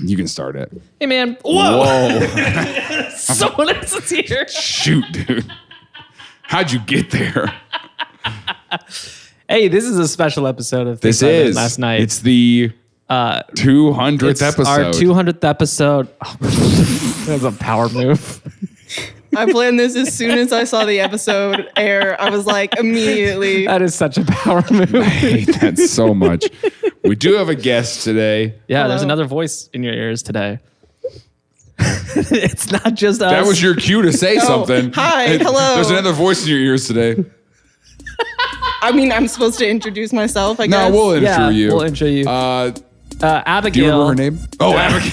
You can start it. Hey, man. Whoa. Someone else is here. Shoot, dude. How'd you get there? Hey, this is a special episode of This Things I Learned is. Last Night. It's the 200th episode. Our 200th episode. Oh, that's a power move. I planned this as soon as I saw the episode air. I was like, immediately. That is such a power move. I hate that so much. We do have a guest today. Yeah, Hello. there's another voice in your ears today. It's not just us. That was your cue to say something. Hi, hello. There's another voice in your ears today. I mean, I'm supposed to introduce myself, I guess. No, we'll intro you. We'll intro you. Abigail. Do you remember her name? Oh, Abigail.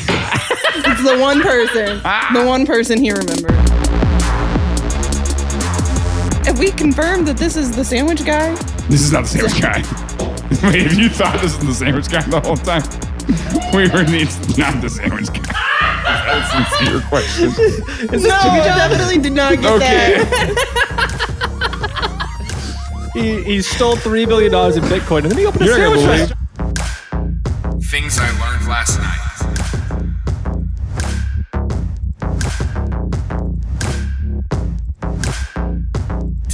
It's the one person. The one person he remembered. Have we confirmed that this is the sandwich guy? This is not the sandwich guy. Wait, if you thought this was the sandwich guy the whole time, we were not the sandwich guy. That's a sincere question. No, I definitely did not get that. He stole $3 billion in Bitcoin and then he opened a You're not sandwich gonna restaurant. Things I learned last night.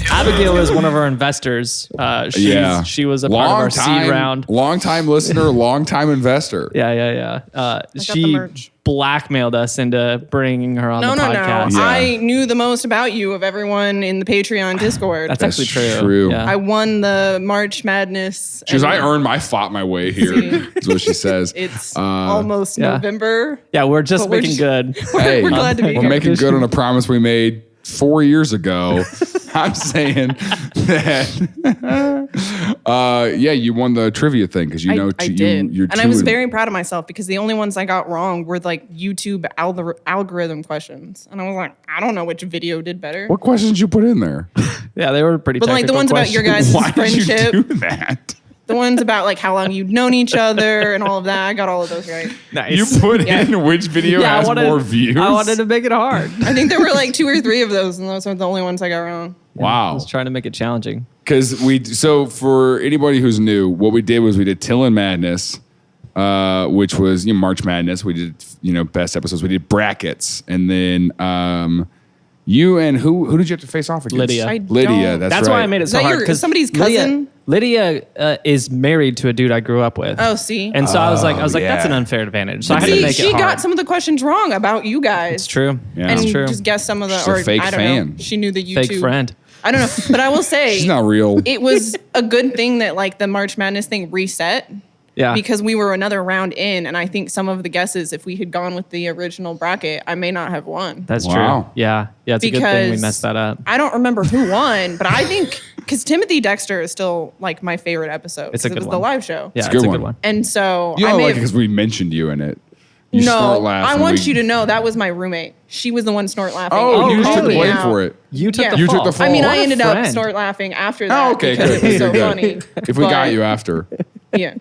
Abigail is one of our investors. She was a part of our seed round. Long time listener, long time investor. Yeah. the She merch. blackmailed us into bringing her on the podcast. Yeah. I knew the most about you of everyone in the Patreon Discord. That's actually That's true. true. Yeah. I won the March Madness. She goes, and I fought my way here. See. Is what she says. It's almost yeah. November. Yeah, we're just But we're making just- good. Hey, We're glad to be we're here. making good on a promise we made 4 years ago. I'm saying that, you won the trivia thing because I did. You're and I was very proud of myself because the only ones I got wrong were like YouTube algorithm questions. And I was like, I don't know which video did better. What questions did you put in there? Yeah, they were pretty But like the technical ones about your questions. guys' Why friendship, did you do that? the ones about like how long you'd known each other and all of that. I got all of those right. Nice. You put Yeah. in which video Yeah, has more views? I wanted to make it hard. I think there were like 2 or 3 of those, and those are the only ones I got wrong. I Wow. was trying to make it challenging. Because so for anybody who's new, what we did was we did TILLN Madness, which was March Madness. We did best episodes. We did brackets, and then you and who did you have to face off against? Lydia. I Lydia. don't- That's why right. I made it Is so that hard. Because somebody's cousin? Lydia is married to a dude I grew up with. Oh, see. And so I was like, yeah. that's an unfair advantage. So I had to See, make it she hard. got some of the questions wrong about you guys. It's true. Yeah. And It's true. just guessed some of the, She's a or fake I don't fan. know. She knew the YouTube. Fake friend. I don't know. But I will say, She's not real. it was a good thing that like the March Madness thing reset. Yeah. Because we were another round in, and I think some of the guesses, if we had gone with the original bracket, I may not have won. That's Wow. true. Yeah. Yeah. It's a good thing we Because messed that up. I don't remember who won, but I think because Timothy Dexter is still like my favorite episode. It's a 'cause good it was one. the live show. Yeah. a It's good a one. good one. And so You I don't may like it have, because we mentioned you in it. You snort no, laugh I and want we- you to know that was my roommate. She was the one snort laughing. Oh, you Oh, took the really? blame Out. for it. You took Yeah. the You fall. took the fall. I mean, What I a ended up friend. snort laughing after that Oh, okay, because good. it was so good. funny. If we got But, you after. Yeah.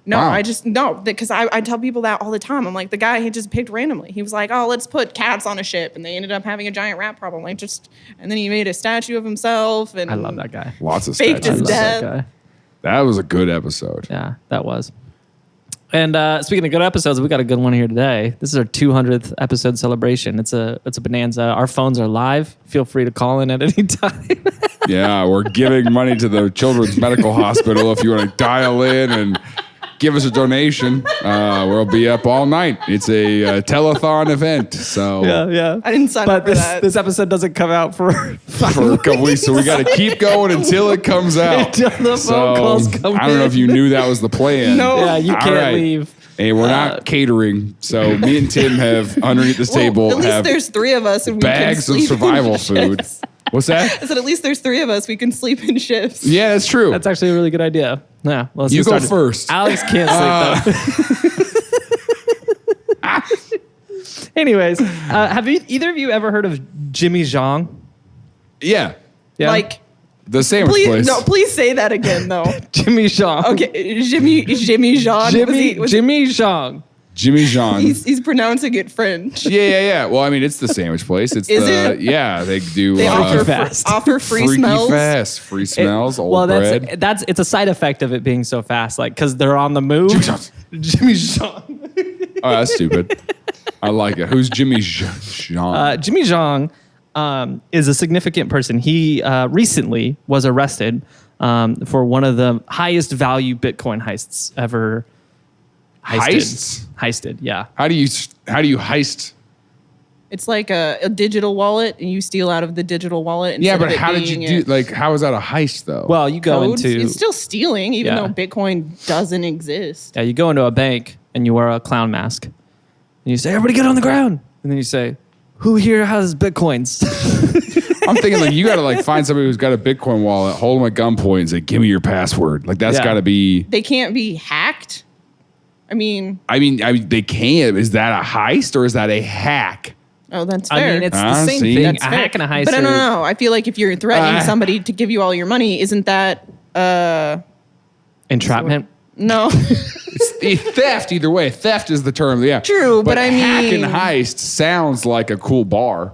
No, Wow. I just, no, because I tell people that all the time. I'm like, the guy he just picked randomly. He was like, oh, let's put cats on a ship. And they ended up having a giant rat problem. Like and then he made a statue of himself. And I love that guy. Lots of Faked I his statues. love death. that guy. That was a good episode. Yeah, that was. And speaking of good episodes, we got a good one here today. This is our 200th episode celebration. It's a bonanza. Our phones are live. Feel free to call in at any time. Yeah, we're giving money to the Children's Medical Hospital if you want to dial in and give us a donation. We'll be up all night. It's a telethon event. So yeah. I didn't sign up But for that. this episode doesn't come out for for a couple weeks, so we got to keep going until it comes out. Until the phone calls come I don't know in. if you knew that was the plan. No. Yeah, you All can't right. leave. Hey, we're not catering, so me and Tim have underneath this table At least have there's 3 of us and we bags can of sleep survival in food. shifts. What's that? I said at least there's 3 of us. We can sleep in shifts. Yeah, that's true. That's actually a really good idea. Yeah, well, let's You get go started. first. Alex can't sleep though. Anyways, have either of you ever heard of Jimmy Zhong? Yeah, Yeah, Like, the sandwich place. please say that again though. Jimmy Zhong. Okay, Jimmy Zhong. Jimmy Zhong. Jimmy Zhong. He's pronouncing it French. Yeah. Well, I mean, it's the sandwich place. It's Is the it? Yeah, they do They offer, fast. offer free freaky smells. fast, free smells, old Well, bread. it's a side effect of it being so fast, like because they're on the move. Jimmy Zhong. Jimmy Zhong. Oh, that's stupid. I like it. Who's Jimmy Zhong? Jimmy Zhong is a significant person. He recently was arrested for one of the highest value Bitcoin heists ever. Heisted, yeah. How do you heist? It's like a digital wallet, and you steal out of the digital wallet. Yeah, instead but of it how did you being do? Like, how is that a heist though? Well, you go codes. into It's still stealing, even Yeah. though Bitcoin doesn't exist. yeah, you go into a bank and you wear a clown mask, and you say, "Everybody, get on the ground," and then you say, "Who here has Bitcoins?" I'm thinking like you got to like find somebody who's got a Bitcoin wallet, hold them at gunpoint, and say, "Give me your password." Like that's Yeah. got to be. They can't be hacked. I mean, they can't. Is that a heist or is that a hack? oh, that's fair. I mean, it's the same see? thing. That's A fair. hack and a heist. But I are- don't know. I feel like if you're threatening somebody to give you all your money, isn't that entrapment. no? It's theft either way. Theft is the term. Yeah, True, but I hack mean- and heist sounds like a cool bar.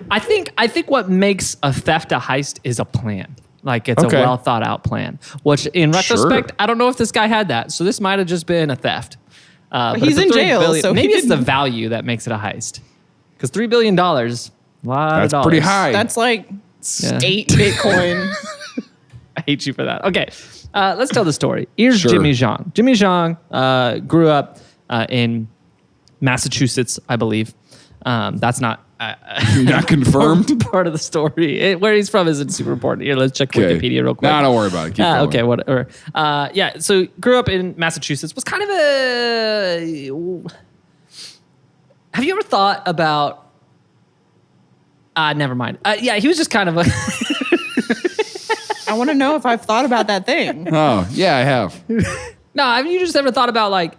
I think what makes a theft a heist is a plan. Like it's Okay. a well thought out plan. Which in retrospect, I don't know if this guy had that. So this might have just been a theft. But he's it's a in $3 jail, billion- so he maybe it's the didn't- value that makes it a heist. Because $3 billion, a lot of That's dollars. pretty high. That's like Yeah. 8 Bitcoin. I hate you for that. Okay, let's tell the story. Here's Sure. Jimmy Zhong. Jimmy Zhong grew up in Massachusetts, I believe. That's not Not confirmed. part of the story. Where he's from isn't super important. Here, let's check Okay. Wikipedia real quick. Nah, don't worry about it. Keep going. Okay, whatever. Yeah, so grew up in Massachusetts. Was kind of a. Have you ever thought about? Never mind. Yeah, he was just kind of a. I want to know if I've thought about that thing. Oh yeah, I have. No, have you just ever thought about like?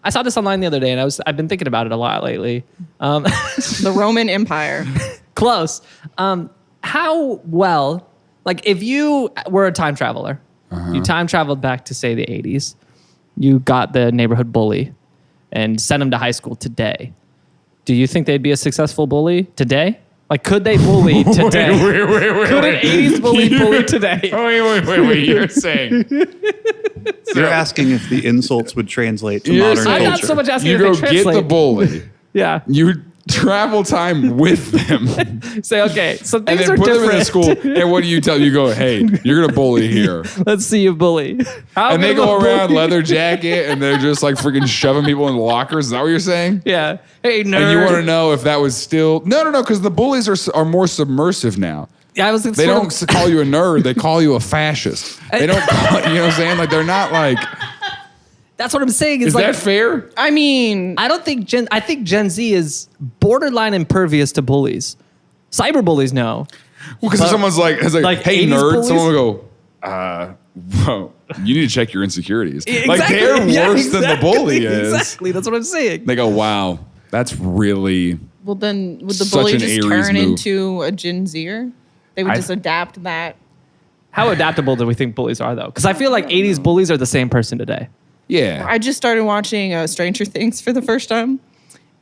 I saw this online the other day, and I've been thinking about it a lot lately. The Roman Empire. Close. How well, like, if you were a time traveler, you time traveled back to say the 80s, you got the neighborhood bully, and sent him to high school today. Do you think they'd be a successful bully today? Like, could they bully today? Wait. Could an 80s bully today? Wait. You're saying You're asking if the insults would translate to You're modern saying- I'm not culture. so much asking you if go they get translate. the bully. Yeah. You travel time with them. Say, okay, so And things then are put them different. in a school. And what do you tell? You go, hey, you're gonna bully here. Let's see you bully. How And they good of go a around bully- leather jacket and they're just like freaking shoving people in lockers. Is that what you're saying? Yeah. Hey, nerd. And you want to know if that was still no, because the bullies are more submersive now. Yeah, I was. They don't call you a nerd. They call you a fascist. They don't. Call, you know what I'm saying? Like they're not like. That's what I'm saying. Is like, that fair? I mean, I don't think I think Gen Z is borderline impervious to bullies. Cyber bullies, no. Well, because if someone's like, like hey 80s nerd, bullies? someone will go, whoa, you need to check your insecurities. Like Exactly. they're Yeah, worse than the exactly. bully is. Exactly. That's what I'm saying. They go, wow, that's really. well, then would the Such bully an just Aries turn move. into a Gen Zer? They would just adapt that. How adaptable do we think bullies are, though? Because I feel like 80s bullies are the same person today. Yeah. I just started watching Stranger Things for the first time,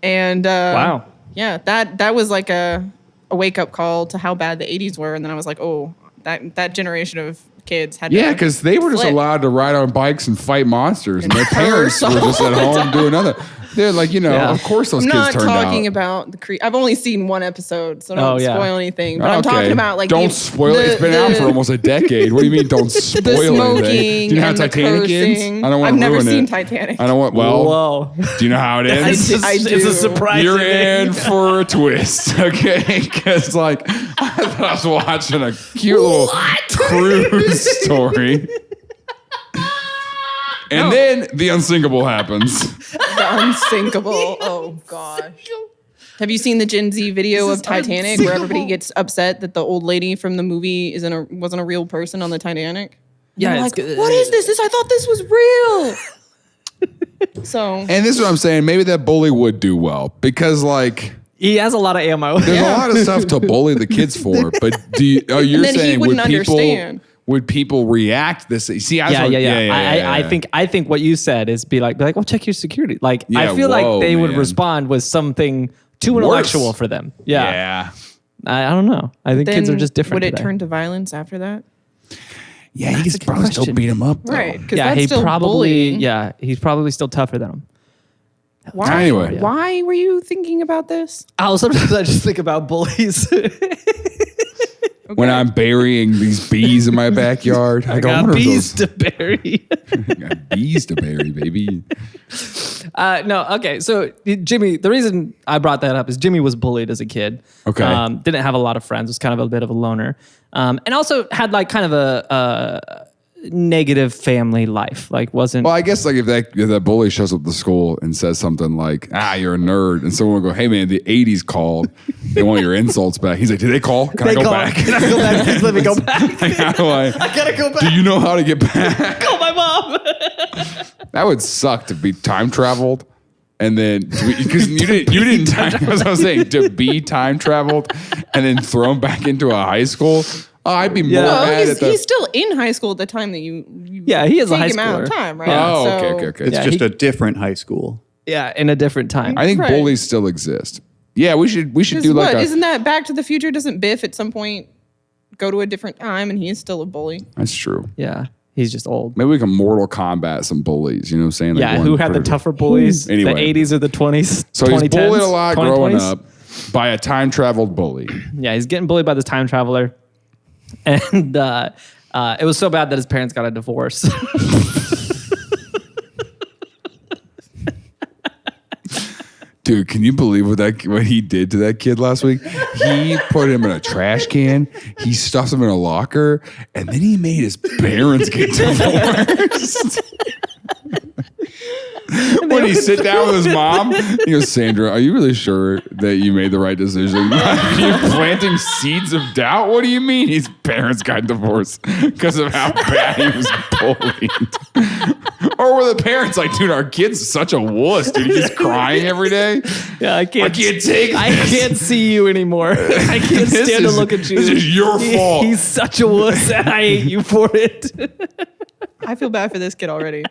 and Wow. yeah, that was like a wake up call to how bad the '80s were, and then I was like, oh, that generation of kids had Yeah, to because they were just flip. allowed to ride on bikes and fight monsters, and their curse parents were just at all the home doing nothing. They're like, Yeah. of course those I'm kids not turned talking out. about the I've only seen one episode, so don't Oh, yeah. spoil anything. But I'm Okay. talking about like don't spoil it. It's been out for almost a decade. What do you mean? Don't spoil the smoking anything? Do you know how and the Titanic ends? cursing. I don't want I've to never ruin seen it. Titanic. I don't want. Well, Whoa. do you know how it ends? I do. It's a surprise. You're in for a twist, okay? Because like I thought I was watching a cute little cruise story. And then the unsinkable happens. The unsinkable. Oh gosh. Have you seen the Gen Z video of Titanic where everybody gets upset that the old lady from the movie wasn't a real person on the Titanic? And Yeah, they're it's like, good. what is this? I thought this was real. So And this is what I'm saying. Maybe that bully would do well because like He has a lot of ammo. there's a lot of stuff to bully the kids for. But you're then he saying wouldn't would people understand. would people react this? See, I think what you said is be like, well, check your security. Like, Yeah, I feel whoa, like they would man. respond with something too Worse. intellectual for them. Yeah. I don't know. I think kids are then just different. would it today. turn to violence after that? Yeah, he That's a could good probably still question. beat him up. Though. Right. Because Yeah, that's he still probably. bullying. Yeah, he's probably still tougher than him. Why? Anyway. Why were you thinking about this? Oh, sometimes I just think about bullies. When I'm burying these bees in my backyard, I Got wonder if bees those- to bury. got bees to bury, baby. No, okay. So Jimmy, the reason I brought that up is Jimmy was bullied as a kid. Okay. Didn't have a lot of friends. Was kind of a bit of a loner, and also had like kind of a negative family life. Like wasn't. Well, I guess like if that bully shows up at the school and says something like, you're a nerd, and someone will go, hey man, the 80s called. They want your insults back. He's like, did they call? Can I go back? Can I go back? Please let me go back. Like, how do I gotta go back. Do you know how to get back? Call my mom. That would suck to be time traveled. And then, because you didn't time, that's what I was saying, to be time traveled and then thrown back into a high school. Oh, I'd be more Well, mad at the. he's still in high school at the time that you Yeah, he is a take high him out schooler. of time, right? Oh, So- okay. It's Yeah, just he- a different high school. Yeah, in a different time. I think Right. bullies still exist. Yeah, we should Because do like what? a. Isn't that Back to the Future? Doesn't Biff at some point go to a different time and he is still a bully? That's true. Yeah, he's just old. Maybe we can Mortal Kombat some bullies. You know what I'm saying? Like Yeah, one who had the per- tougher bullies? Anyway. The 80s or the 20s? So he's 2010s, bullied a lot growing 2020s? up by a time traveled bully. Yeah, he's getting bullied by this time traveler. And it was so bad that his parents got a divorce. Dude, can you believe what he did to that kid last week? He put him in a trash can, he stuffed him in a locker, and then he made his parents get divorced. When he sit down with his mom, he goes, Sandra, are you really sure that you made the right decision? You're planting seeds of doubt? What do you mean his parents got divorced because of how bad he was bullied? Or were the parents like, dude, our kid's such a wuss, dude. He's crying every day. Yeah, I can't take this. I can't see you anymore. I can't This stand to is- look at you. this is your fault. He's such a wuss, and I hate you for it. I feel bad for this kid already.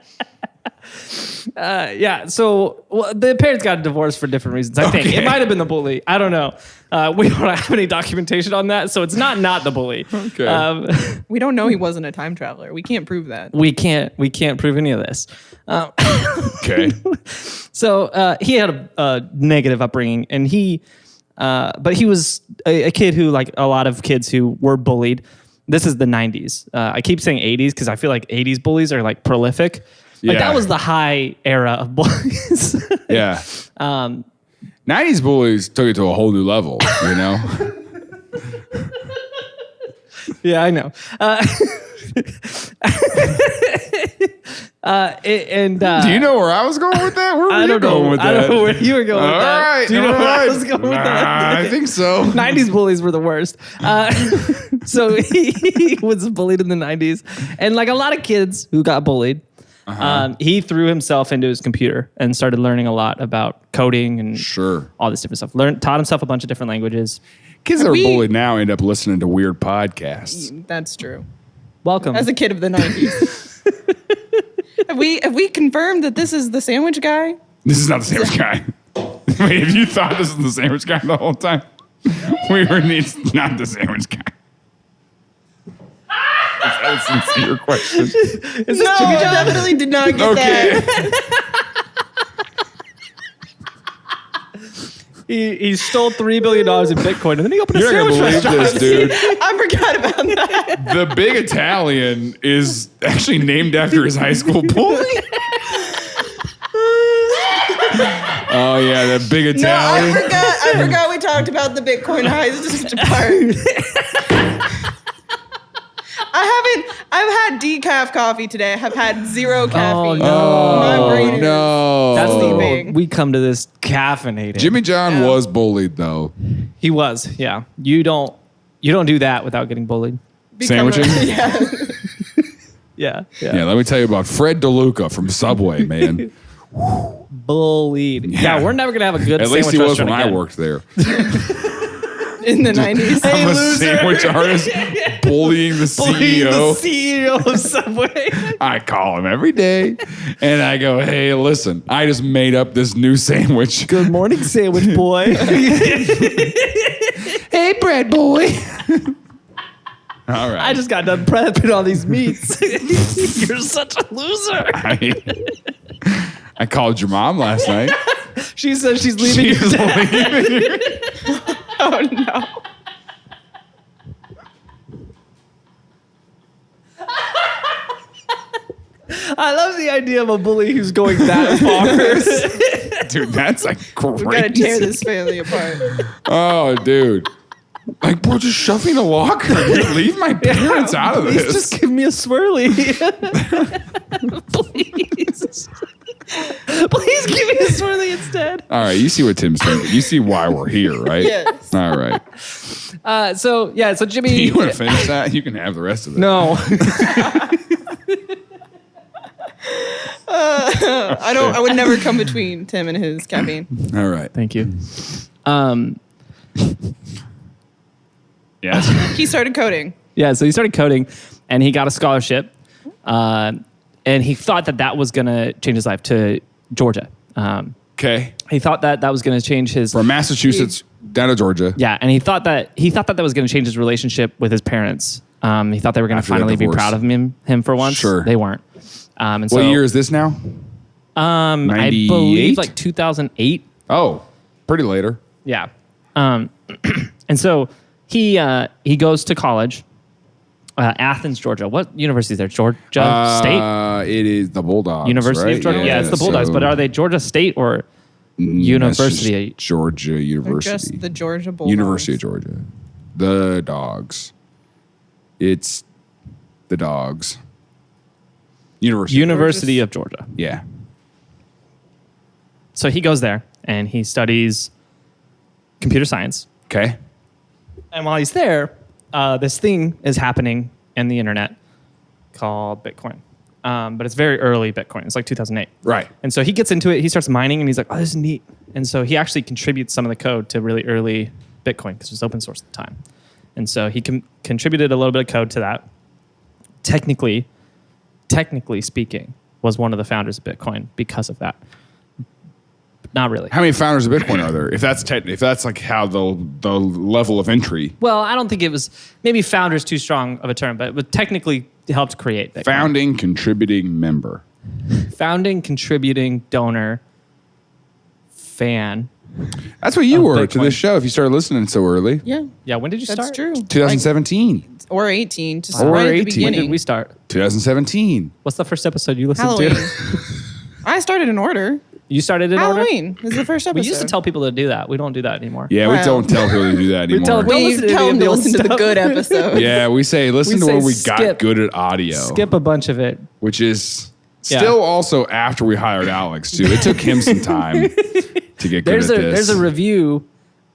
Yeah, so the parents got divorced for different reasons. I think it might have been the bully. I don't know. We don't have any documentation on that, so it's not the bully. Okay. We don't know he wasn't a time traveler. We can't prove that. We can't prove any of this. Okay. So he had a negative upbringing, and but he was a kid who, like a lot of kids who were bullied. This is the 90s. I keep saying 80s because I feel like 80s bullies are like prolific. Like Yeah. that was the high era of bullies. Yeah. 90s bullies took it to a whole new level, you know? Yeah, I know. Do you know where I was going with that? Where were I you don't going know. with that? I don't know where you were going with All that. right. Do you know all where I right. was going with Nah, that? I think so. 90s bullies were the worst. So he was bullied in the 90s. And like a lot of kids who got bullied, he threw himself into his computer and started learning a lot about coding and Sure. all this different stuff. Taught himself a bunch of different languages. Kids that are We- bullied now end up listening to weird podcasts. That's true. Welcome. As a kid of the 90s. Have we confirmed that this is the sandwich guy? This is not the sandwich guy. Wait, if you thought this was the sandwich guy the whole time, it's not the sandwich guy. Is that a sincere question? No, I definitely did not get Okay. that. He stole $3 billion in Bitcoin and then he opened You're a not gonna sandwich believe restaurant. this, dude. I forgot about that. The big Italian is actually named after his high school bully. Oh yeah, that big No, I Italian. forgot we talked about the Bitcoin heist part. I've had decaf coffee today. I have had zero caffeine. no. My brain is no. That's Sleeping. we come to this caffeinated. Jimmy John was bullied though. He was, yeah. You don't do that without getting bullied. Sandwiching? Yeah. Yeah. Yeah, let me tell you about Fred DeLuca from Subway, man. Bullied. Yeah, we're never gonna have a good At sandwich least he was when restaurant I again. worked there. In the 90s. I'm a sandwich artist bullying the Bullying CEO. the CEO of Subway. I call him every day and I go, hey, listen, I just made up this new sandwich. Good morning, sandwich boy. Hey, bread boy. All right. I just got done prepping all these meats. You're such a loser. I called your mom last night. She says she's leaving. She's leaving. Oh no. I love the idea of a bully who's going that far. Dude, that's like crazy. We gotta tear this family apart. Oh, dude. Like, bro, just shove me in a locker. Leave my parents out of Please this. just give me a swirly. Please. Please give me a swirly instead. All right, you see what Tim's thinking. You see why we're here, right? Yes. All right. So Jimmy. You want to finish that? You can have the rest of it. No. I would never come between Tim and his caffeine. All right. Thank you. Yes. He started coding. Yeah, so he started coding, and he got a scholarship, and he thought that was going to change his life to Georgia. Okay. He thought that was going to change his. From Massachusetts down to Georgia. Yeah, and he thought that was going to change his relationship with his parents. He thought they were going to After their finally be divorce. proud of him for once. Sure. They weren't. And What year is this now? I 98? believe like 2008. Oh, pretty later. Yeah. And so he goes to college, Athens, Georgia. What university is there? Georgia State It is the Bulldogs. University right? of Georgia. Yeah, it's the Bulldogs. so- But are they Georgia State or University? That's just Georgia They're University. just the Georgia Bulldogs. University of Georgia. The Dogs. It's the Dogs. University of Georgia. Yeah. So he goes there and he studies computer science. Okay. And while he's there, this thing is happening in the internet called Bitcoin. But it's very early Bitcoin. It's like 2008. Right. And so he gets into it. He starts mining and he's like, oh, this is neat. And so he actually contributes some of the code to really early Bitcoin because it was open source at the time. And so he contributed a little bit of code to that. Technically speaking, was one of the founders of Bitcoin because of that. But not really. How many founders of Bitcoin are there? If that's like how the level of entry. Well, I don't think it was, maybe founder is too strong of a term, but it technically helped create Bitcoin. Founding, contributing member. Founding, contributing, donor, fan. That's what you Of were to Bitcoin. this show if you started listening so early. Yeah, Yeah, when did you that's start? true. 2017. Or 18, just Or right at the 18. When beginning. did we start? 2017. What's the first episode you listened Halloween. to? I started in order. You started in order? Halloween is the first episode. We used to tell people to do that. We don't do that anymore. Yeah, we Wow. don't tell people to do that anymore. tell- We listen to tell any of them the to old listen to the stuff. good episodes. Yeah, we say listen We to say where we skip. got good at audio. Skip a bunch of it. Which is Yeah. still also after we hired Alex too. It took him some time to get good There's at this. there's a review.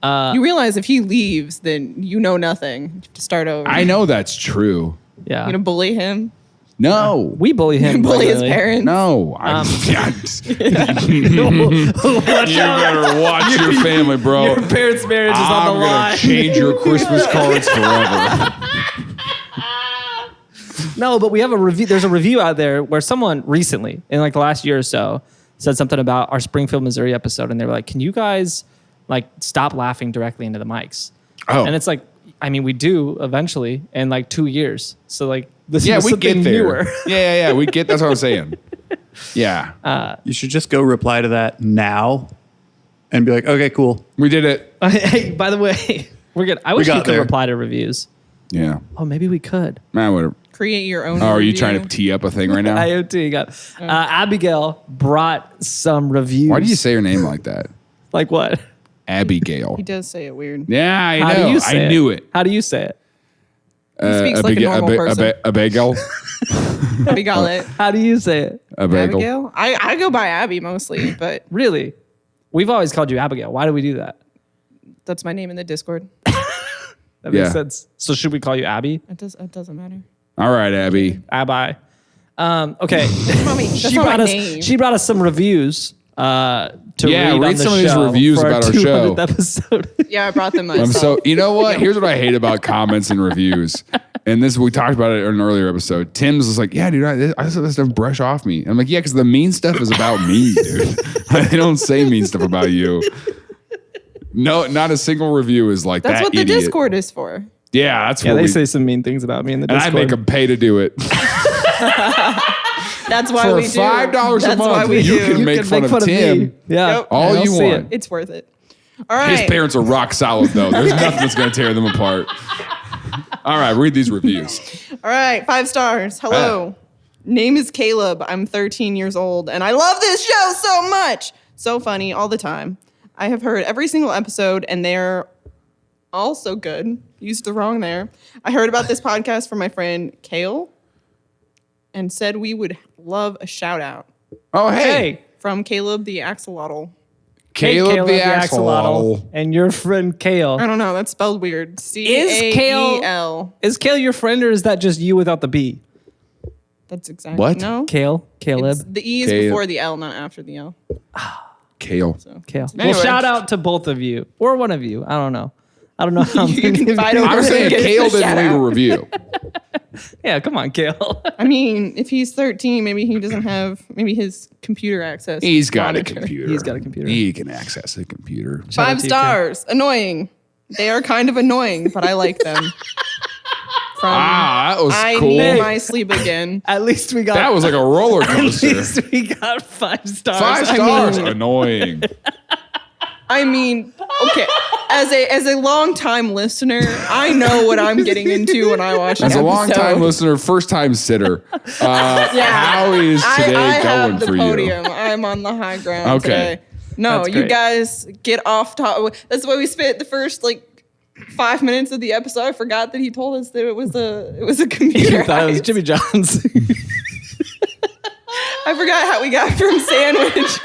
You realize if he leaves, then you know nothing. You have to start over. I know that's true. Yeah. You're gonna bully him. No. We bully him. bully his regularly. parents. No. You better watch your family, bro. Your parents' marriage is I'm on the gonna line. change your Christmas cards forever. No, but we have a review. There's a review out there where someone recently, in like the last year or so, said something about our Springfield, Missouri episode, and they were like, "Can you guys like stop laughing directly into the mics?" Oh. And it's like, I mean, we do eventually in like 2 years. So like, this Yeah, is we something get there. newer. Yeah. We get. That's what I'm saying. Yeah, You should just go reply to that now and be like, okay, cool. we did it. Hey, by the way, we're good. I wish we got could there. reply to reviews. Yeah. Oh, maybe we could. Man, whatever. Create your own. Oh, are you review. trying to tee up a thing right now? IoT got. Abigail brought some reviews. Why do you say her name like that? like what? Abigail. He does say it weird. Yeah, I How know. do you say I knew it. How do you say it? He speaks like a normal person. Abigail. Abigail. How do you say it? Abigail. I go by Abby mostly, but Really? We've always called you Abigail. Why do we do that? that's my name in the Discord. That makes Yeah. sense. So should we call you Abby? It doesn't matter. All right, Abby. Abby. Okay. That's not my name. She brought us some reviews to Yeah, read on read the some of these show reviews for about our 200th show. episode. Yeah, I brought them I'm myself. so. You know what? Here's what I hate about comments and reviews. And this we talked about it in an earlier episode. Tim's was like, "Yeah, dude, I just let this stuff brush off me." And I'm like, "Yeah, because the mean stuff is about me, dude. I don't say mean stuff about you." No, not a single review is like That's that. what the idiot. Discord is for. Yeah, that's Yeah, what they we say some mean things about me in the and I Discord. make them pay to do it. That's why For we do. $5 a That's why month, we you do. can make fun of Tim. me. Yeah. Yep. all I'll you see want. it. It's worth it. All right. His parents are rock solid, though. There's nothing that's going to tear them apart. All right, read these reviews. All right, 5 stars. Hello. Name is Caleb. I'm 13 years old, and I love this show so much. So funny all the time. I have heard every single episode, and they're all so good. Used the wrong there. I heard about this podcast from my friend Kale and said we would love a shout out Oh, hey. Hey. from Caleb the Axolotl. Caleb the Axolotl. Axolotl. And your friend Kale. I don't know. That's spelled weird. Is Kale- Cael. Is Kale your friend or is that just you without the B? That's exactly What? No. Caleb. It's, the E is Kale. before the L, not after the L. Kale. So. Kale. Anyway. Well, shout out to both of you or one of you. I don't know. How You many can of fight you- over I'm saying Get Kale the didn't shout leave a out. review. Yeah, come on, Kale. I mean, if he's 13, maybe he doesn't have maybe his computer access. He's got a monitor. computer. He's got a computer. He can access a computer. Shout out 5 to you, stars. Annoying. They are kind of annoying, but I like them. From That was I cool. need my sleep again. At least we got. That was like a roller At coaster. least we got 5 stars. 5 I stars. mean- Annoying. I mean, okay, as a long-time listener, I know what I'm getting into when I watch As an a long time episode. listener, first time sitter, how is today I going have the for podium. you? I'm on the high ground Okay. today. No, That's you great. guys get off top. That's why we spent the first 5 minutes of the episode. I forgot that he told us that it was a computer. You thought it was heist. Jimmy John's. I forgot how we got from sandwiches.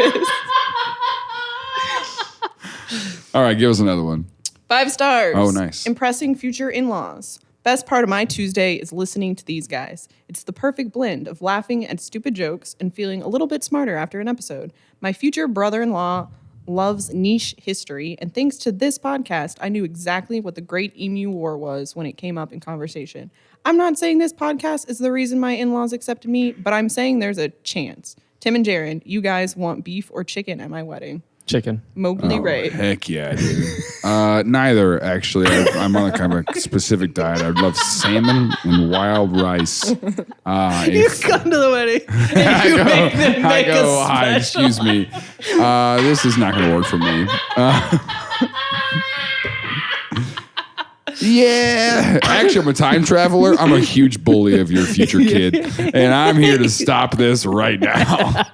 All right, give us another one. 5 stars. Oh, nice. Impressing future in-laws. Best part of my Tuesday is listening to these guys. It's the perfect blend of laughing at stupid jokes and feeling a little bit smarter after an episode. My future brother-in-law loves niche history, and thanks to this podcast, I knew exactly what the Great Emu War was when it came up in conversation. I'm not saying this podcast is the reason my in-laws accepted me, but I'm saying there's a chance. Tim and Jaron, you guys want beef or chicken at my wedding? Chicken. Mowgli Ray. Heck yeah, dude. Neither, actually. I'm on a kind of a specific diet. I'd love salmon and wild rice. You come to the wedding. And you make them make a Hi, special. excuse me. This is not going to work for me. Yeah. Actually, I'm a time traveler. I'm a huge bully of your future kid. And I'm here to stop this right now.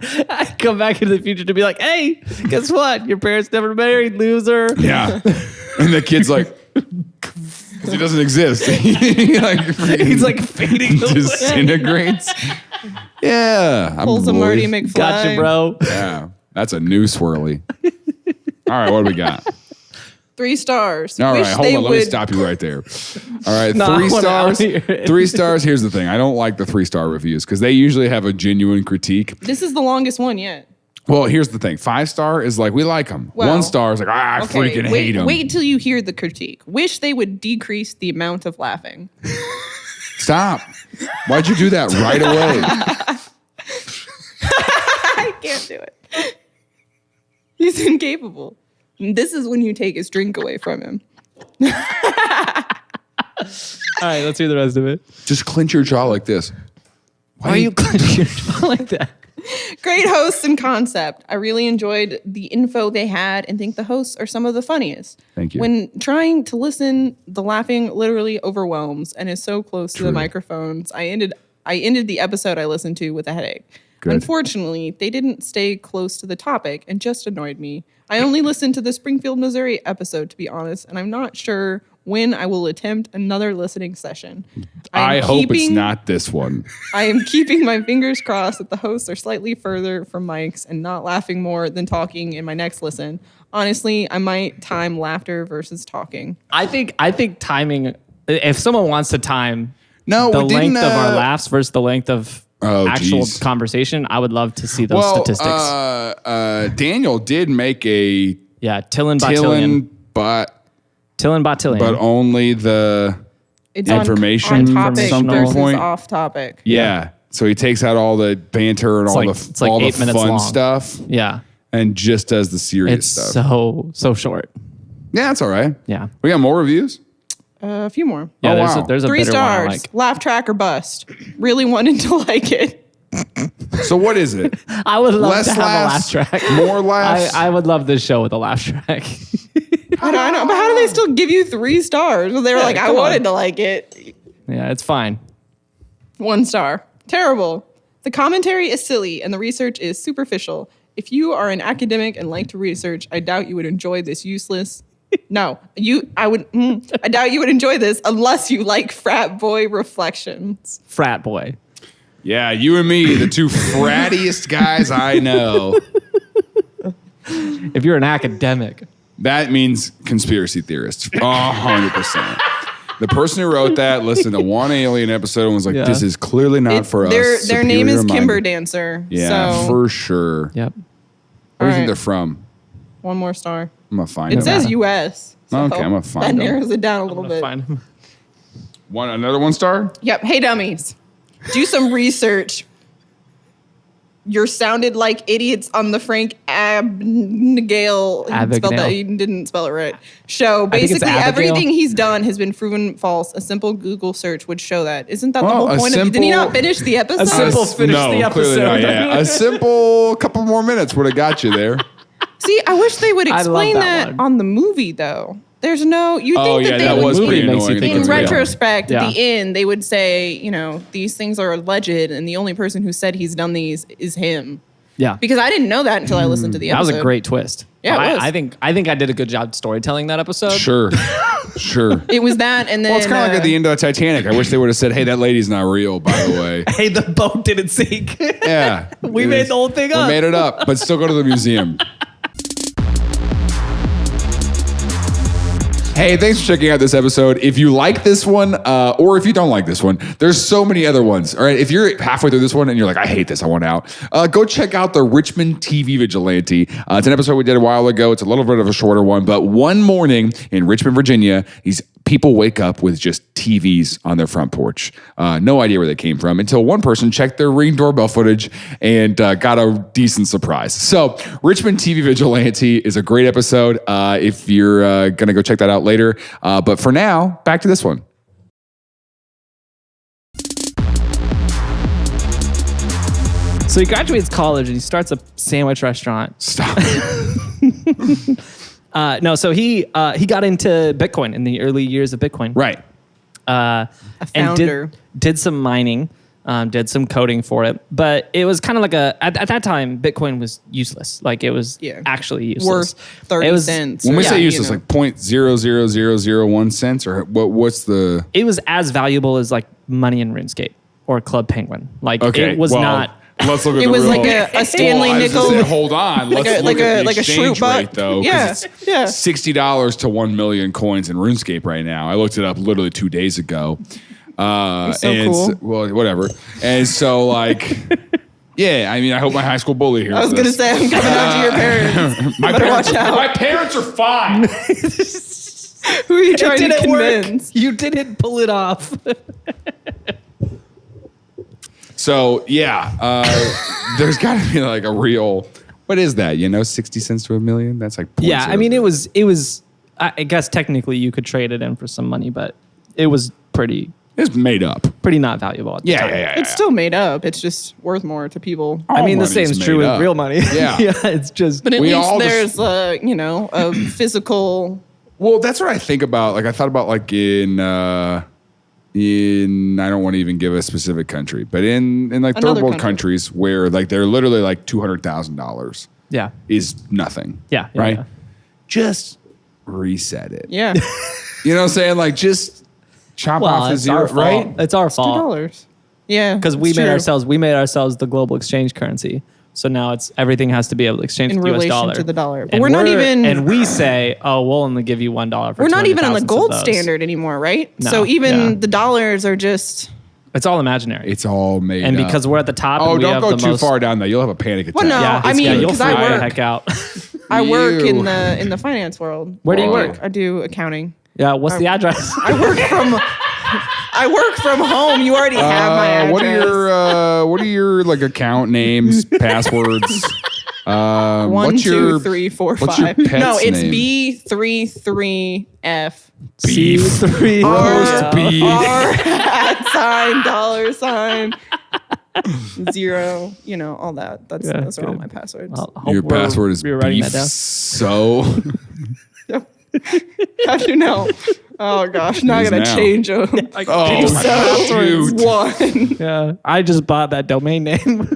I come back into the future to be like, hey, guess what? Your parents never married, loser. Yeah. And the kid's like, 'cause he doesn't exist. He like, He's like fading away. disintegrates. Yeah. I'm Pulls a bullied. Marty McFly. Gotcha, bro. Yeah. That's a new swirly. All right. What do we got? 3 stars. All right, Wish hold they on. Let me would- stop you right there. All right, No, I 3 wanna- I wanna stars. hear it. 3 stars. Here's the thing. I don't like the 3-star reviews because they usually have a genuine critique. This is the longest one yet. Well, here's the thing. 5-star is like, we like them. Well, 1 star is like, I freaking hate them. Wait till you hear the critique. Wish they would decrease the amount of laughing. Stop. Why'd you do that right away? I can't do it. He's incapable. This is when you take his drink away from him. All right, let's hear the rest of it. Just clench your jaw like this. Why are you clenching your jaw like that? Great hosts and concept. I really enjoyed the info they had and think the hosts are some of the funniest. Thank you. When trying to listen, the laughing literally overwhelms and is so close to the microphones. I ended the episode I listened to with a headache. Good. Unfortunately, they didn't stay close to the topic and just annoyed me. I only listened to the Springfield, Missouri episode, to be honest, and I'm not sure when I will attempt another listening session. I hope it's not this one. I am keeping my fingers crossed that the hosts are slightly further from mics and not laughing more than talking in my next listen. Honestly, I might time laughter versus talking. I think timing. If someone wants to time No, the we didn't, length of our laughs versus the length of actual geez. conversation, I would love to see those statistics. Daniel did make a Yeah, TILLN Botillion. TILLN, TILLN Botillion. but only the It's information on topic something versus point. off topic. Yeah. So he takes out all the banter and all like- the it's like all 8 the minutes fun long. stuff, yeah, and just does the serious it's stuff. so short. Yeah, that's all right. Yeah. We got more reviews. A few more. Yeah, wow. there's a 3 bitter one I stars. like. Laugh track or bust. Really wanted to like it. So what is it? I would love Less to have laughs, a laugh track. more laughs? I would love this show with a laugh track. I know, but how do they still give you 3 stars? Well, they were like, I come on. wanted to like it. Yeah, it's fine. 1 star. Terrible. The commentary is silly and the research is superficial. If you are an academic and like to research, I doubt you would enjoy this useless. I doubt you would enjoy this unless you like frat boy reflections. Frat boy. Yeah, you and me, the 2 frattiest guys I know. If you're an academic. That means conspiracy theorists. 100%. The person who wrote that listened to one Alien episode and was like, Yeah. this is clearly not for us. Their name is superior-minded. Kimber Dancer. Yeah, so for sure. Yep. Where do you think Alright. they're from? 1 more star. I'm going to find It them. says U.S. So Okay, I'm gonna find that them. narrows it down a little bit. Fine. Another 1 star? Yep. Hey, dummies. Do some research. You're sounded like idiots on the Frank Abagnale. He didn't spell it right. Show. think it's Basically, Abigail. everything he's done has been proven false. A simple Google search would show that. Isn't that the Well, whole a point of it? Did he simple- not finish the episode? simple finish no, the clearly not, episode. yeah. A simple couple more minutes would have got you there. See, I wish they would I love explain that that one. on the movie, though. There's no. You Oh, think yeah, that that they was would. movie pretty makes you annoying. think In it's real. retrospect, Yeah. at the end, they would say, these things are alleged, and the only person who said he's done these is him. Yeah. Because I didn't know that until I listened to the That was episode. a great twist. Yeah, it was. I think I did a good job storytelling that episode. Sure. Sure. It was that, and then Well, it's kind of like at the end of Titanic. I wish they would have said, hey, that lady's not real, by the way. Hey, the boat didn't sink. Yeah. We made the whole thing We up. made it up, but still go to the museum. Hey, thanks for checking out this episode. If you like this one, or if you don't like this one, there's so many other ones. All right, if you're halfway through this one and you're like, I hate this, I want out, go check out the Richmond TV Vigilante. It's an episode we did a while ago. It's a little bit of a shorter one, but one morning in Richmond, Virginia, these people wake up with just TVs on their front porch. No idea where they came from until one person checked their Ring doorbell footage and got a decent surprise. So Richmond TV Vigilante is a great episode if you're going to go check that out later. But for now, back to this one. So he graduates college and he starts a sandwich restaurant. Stop. No, so he got into Bitcoin in the early years of Bitcoin. Right. a And founder. did some mining, did some coding for it. But it was kind of like at that time, Bitcoin was useless. Like it was actually useless. Worth 30 It was- cents. When we or, say you useless, know. like 0.00001 cents, or what's the? It was as valuable as like money in RuneScape or Club Penguin. Like Okay, it was well, not. Let's look at It the was real. like a Stanley Well, I was nickel. gonna say, hold on, let's a- look at the like a exchange Shroot buck. rate though. 'cause Yeah, it's yeah. $60 to 1 million coins in RuneScape right now. I looked it up literally 2 days ago. so and cool. well, whatever. And so like, yeah. I mean, I hope my high school bully hears I was gonna this. say I'm coming out to your parents. My better parents, watch out. My parents are fine. Who are you trying to didn't work. convince? You didn't pull it off. So yeah, there's got to be like a real. What is that? 60 cents to a million. That's like Yeah, I mean, it was. I guess technically you could trade it in for some money, but it was pretty It's made up. not valuable at the time. It's still made up. It's just worth more to people. I mean, the money's same is true made with up. real money. Yeah. yeah, it's just. But at We all least just- there's a physical. Well, that's what I think about. Like I thought about like in I don't want to even give a specific country, but in like third Another world country. countries where like they're literally like $200,000 yeah. is nothing. Yeah, yeah, right. yeah. Just reset it. Yeah, You know what I'm saying? Like just chop Well, off the it's zero, our fault. right? It's our fault $2. Yeah, because we it's made true. ourselves the global exchange currency. So now everything has to be able to exchange In with the US relation dollar. to the dollar. But And we're not even- And we say, oh, we'll only give you $1 for We're not even on the 200,000 of gold those. standard anymore, right? No, So even yeah. the dollars are just. It's all imaginary. It's all made and up. because we're at the top. Oh, and we don't have go the too most, far down there. You'll have a panic attack. Well, no, Yeah, I mean, you'll because I freak the work. heck out. I work Ew. in the finance world. Where do you Why? work? I do accounting. Yeah, what's the address? I work from home. You already have my address. What are your like account names, passwords? One, what's two, your, three, four, what's your five. pet's No, it's name? B33F. Beef. C3. Roast beef. R $, $0, all that. Those are all good. my passwords. Your password is You're writing beef. that down. So How'd you know? Oh gosh, now I is gotta now. change them. oh, shoot. One. Yeah, I just bought that domain name.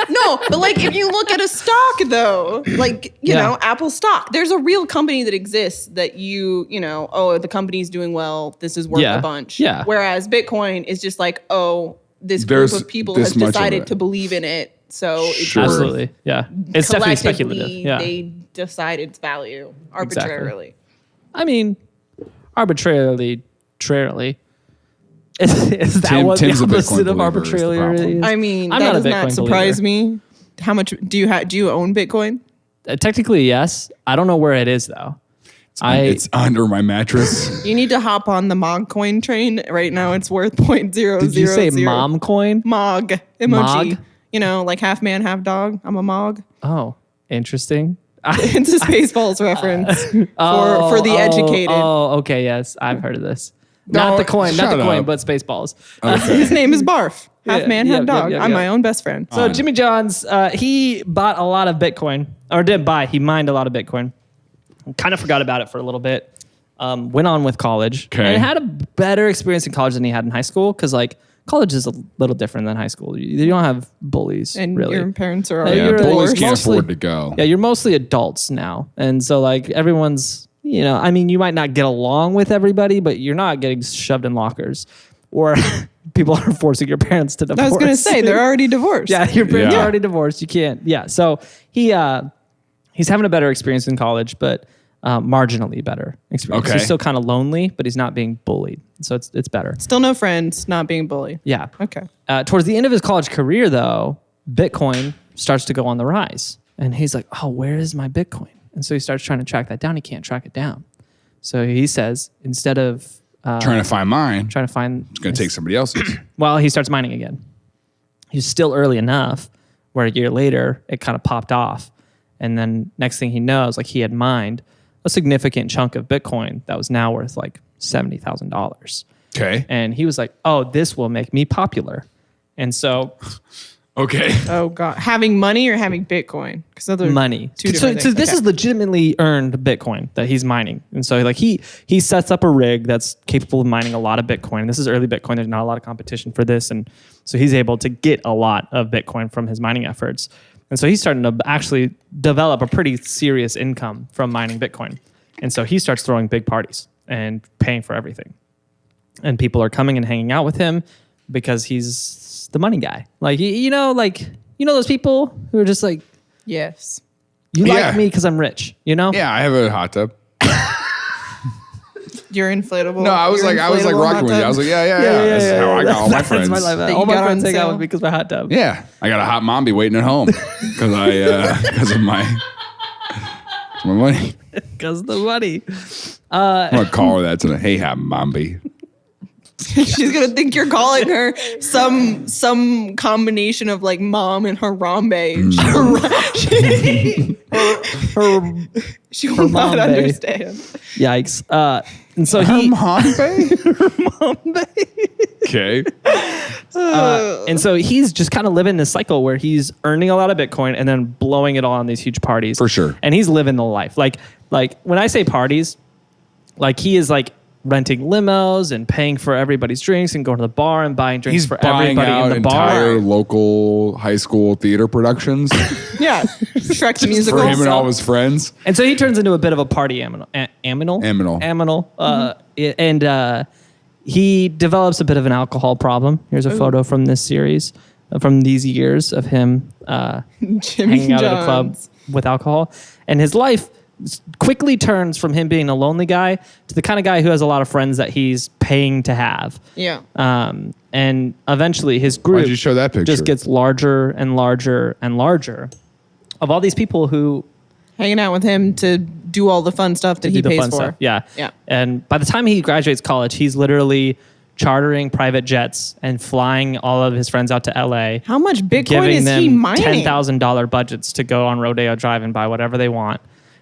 No, but like if you look at a stock though, like, you know, Apple stock, there's a real company that exists that the company's doing well, this is worth Yeah. a bunch. Yeah. Whereas Bitcoin is just like, this There's group of people this has much of decided it. to believe in it. So it's Sure. worth Absolutely. Yeah. It's definitely collectively, speculative. Yeah. they decide its value arbitrarily. I mean, arbitrarily. Is that what Tim's the a Bitcoin opposite of believer is the arbitrarily problem. is? I mean, I'm that not a does not Bitcoin surprise me. How much do you own Bitcoin? Technically, yes. I don't know where it is though. It's under my mattress. You need to hop on the Mog coin train. Right now it's worth 0.000. Did you say mom coin? Mog emoji. Mog? Like half man, half dog. I'm a Mog. Oh, interesting. It's a Spaceballs reference for the educated. Oh, okay. Yes, I've heard of this. Not No, the coin, not shut the coin, up. but Spaceballs. His name is Barf. Half Yeah, man, half yep, dog. yep, I'm yep. my own best friend. So Jimmy John's, he bought a lot of Bitcoin, or didn't buy. He mined a lot of Bitcoin. Kind of forgot about it for a little bit. Went on with college, Okay. and had a better experience in college than he had in high school. Because college is a little different than high school. You don't have bullies, And really. your parents are Yeah, Yeah, you're bullies like can't mostly- afford to go. Yeah, you're mostly adults now, and so everyone's. You might not get along with everybody, but you're not getting shoved in lockers, or people are forcing your parents to divorce. I was going to say, they're already divorced. Yeah, your parents Yeah. are already divorced. You can't. Yeah, so he's having a better experience in college, but marginally better experience. Okay. He's still kind of lonely, but he's not being bullied, so it's better. Still no friends, not being bullied. Yeah. Okay. Towards the end of his college career, though, Bitcoin starts to go on the rise, and he's like, "Oh, where is my Bitcoin?" And so he starts trying to track that down. He can't track it down, so he says instead of Trying to find mine. trying to find, It's going to take somebody else's. well, he starts mining again. He's still early enough where a year later it kind of popped off. And then next thing he knows, he had mined a significant chunk of Bitcoin that was now worth $70,000. Okay. And he was like, oh, this will make me popular. And so Okay. Oh God, having money or having Bitcoin? Because those are money. Two So different things. this Okay. is legitimately earned Bitcoin that he's mining. And so he sets up a rig that's capable of mining a lot of Bitcoin. This is early Bitcoin. There's not a lot of competition for this. And so he's able to get a lot of Bitcoin from his mining efforts. And so he's starting to actually develop a pretty serious income from mining Bitcoin. And so he starts throwing big parties and paying for everything. And people are coming and hanging out with him because he's the money guy. Those people who are just like, Yes. you Yeah. like me because I'm rich, Yeah, I have a hot tub. Your inflatable. No, I was your inflatable rocking hot with you. tub? I was like, yeah. That's how I got all my friends. That's my life. That All you my got friends on hang out sale. with me because of my hot tub. Yeah, I got a hot mommy waiting at home because of my money. Because the money. I'm gonna call her that tonight. Hey, hot mommy. She's gonna think you're calling her some combination of mom and Harambe. She will not Harambe. understand. Yikes. And so Okay. and so he's just kind of living this cycle where he's earning a lot of Bitcoin and then blowing it all on these huge parties. For sure. And he's living the life. Like when I say parties, he is renting limos and paying for everybody's drinks and going to the bar and buying drinks He's for buying everybody out in the entire bar. local high school theater productions Yeah, Shrek the musical. for him and all his friends. And so he turns into a bit of a party aminal. And he develops a bit of an alcohol problem. Here's a photo from this series, from these years of him Jimmy hanging out at a club John's. with alcohol. And his life quickly turns from him being a lonely guy to the kind of guy who has a lot of friends that he's paying to have. Yeah. And eventually his group Why'd you show that picture? just gets larger and larger and larger of all these people who Hanging out with him to do all the fun stuff that he do the pays fun for. stuff. Yeah. Yeah. And by the time he graduates college, he's literally chartering private jets and flying all of his friends out to LA. How much Bitcoin Giving is them he mining? $10,000 budgets to go on Rodeo Drive and buy whatever they want.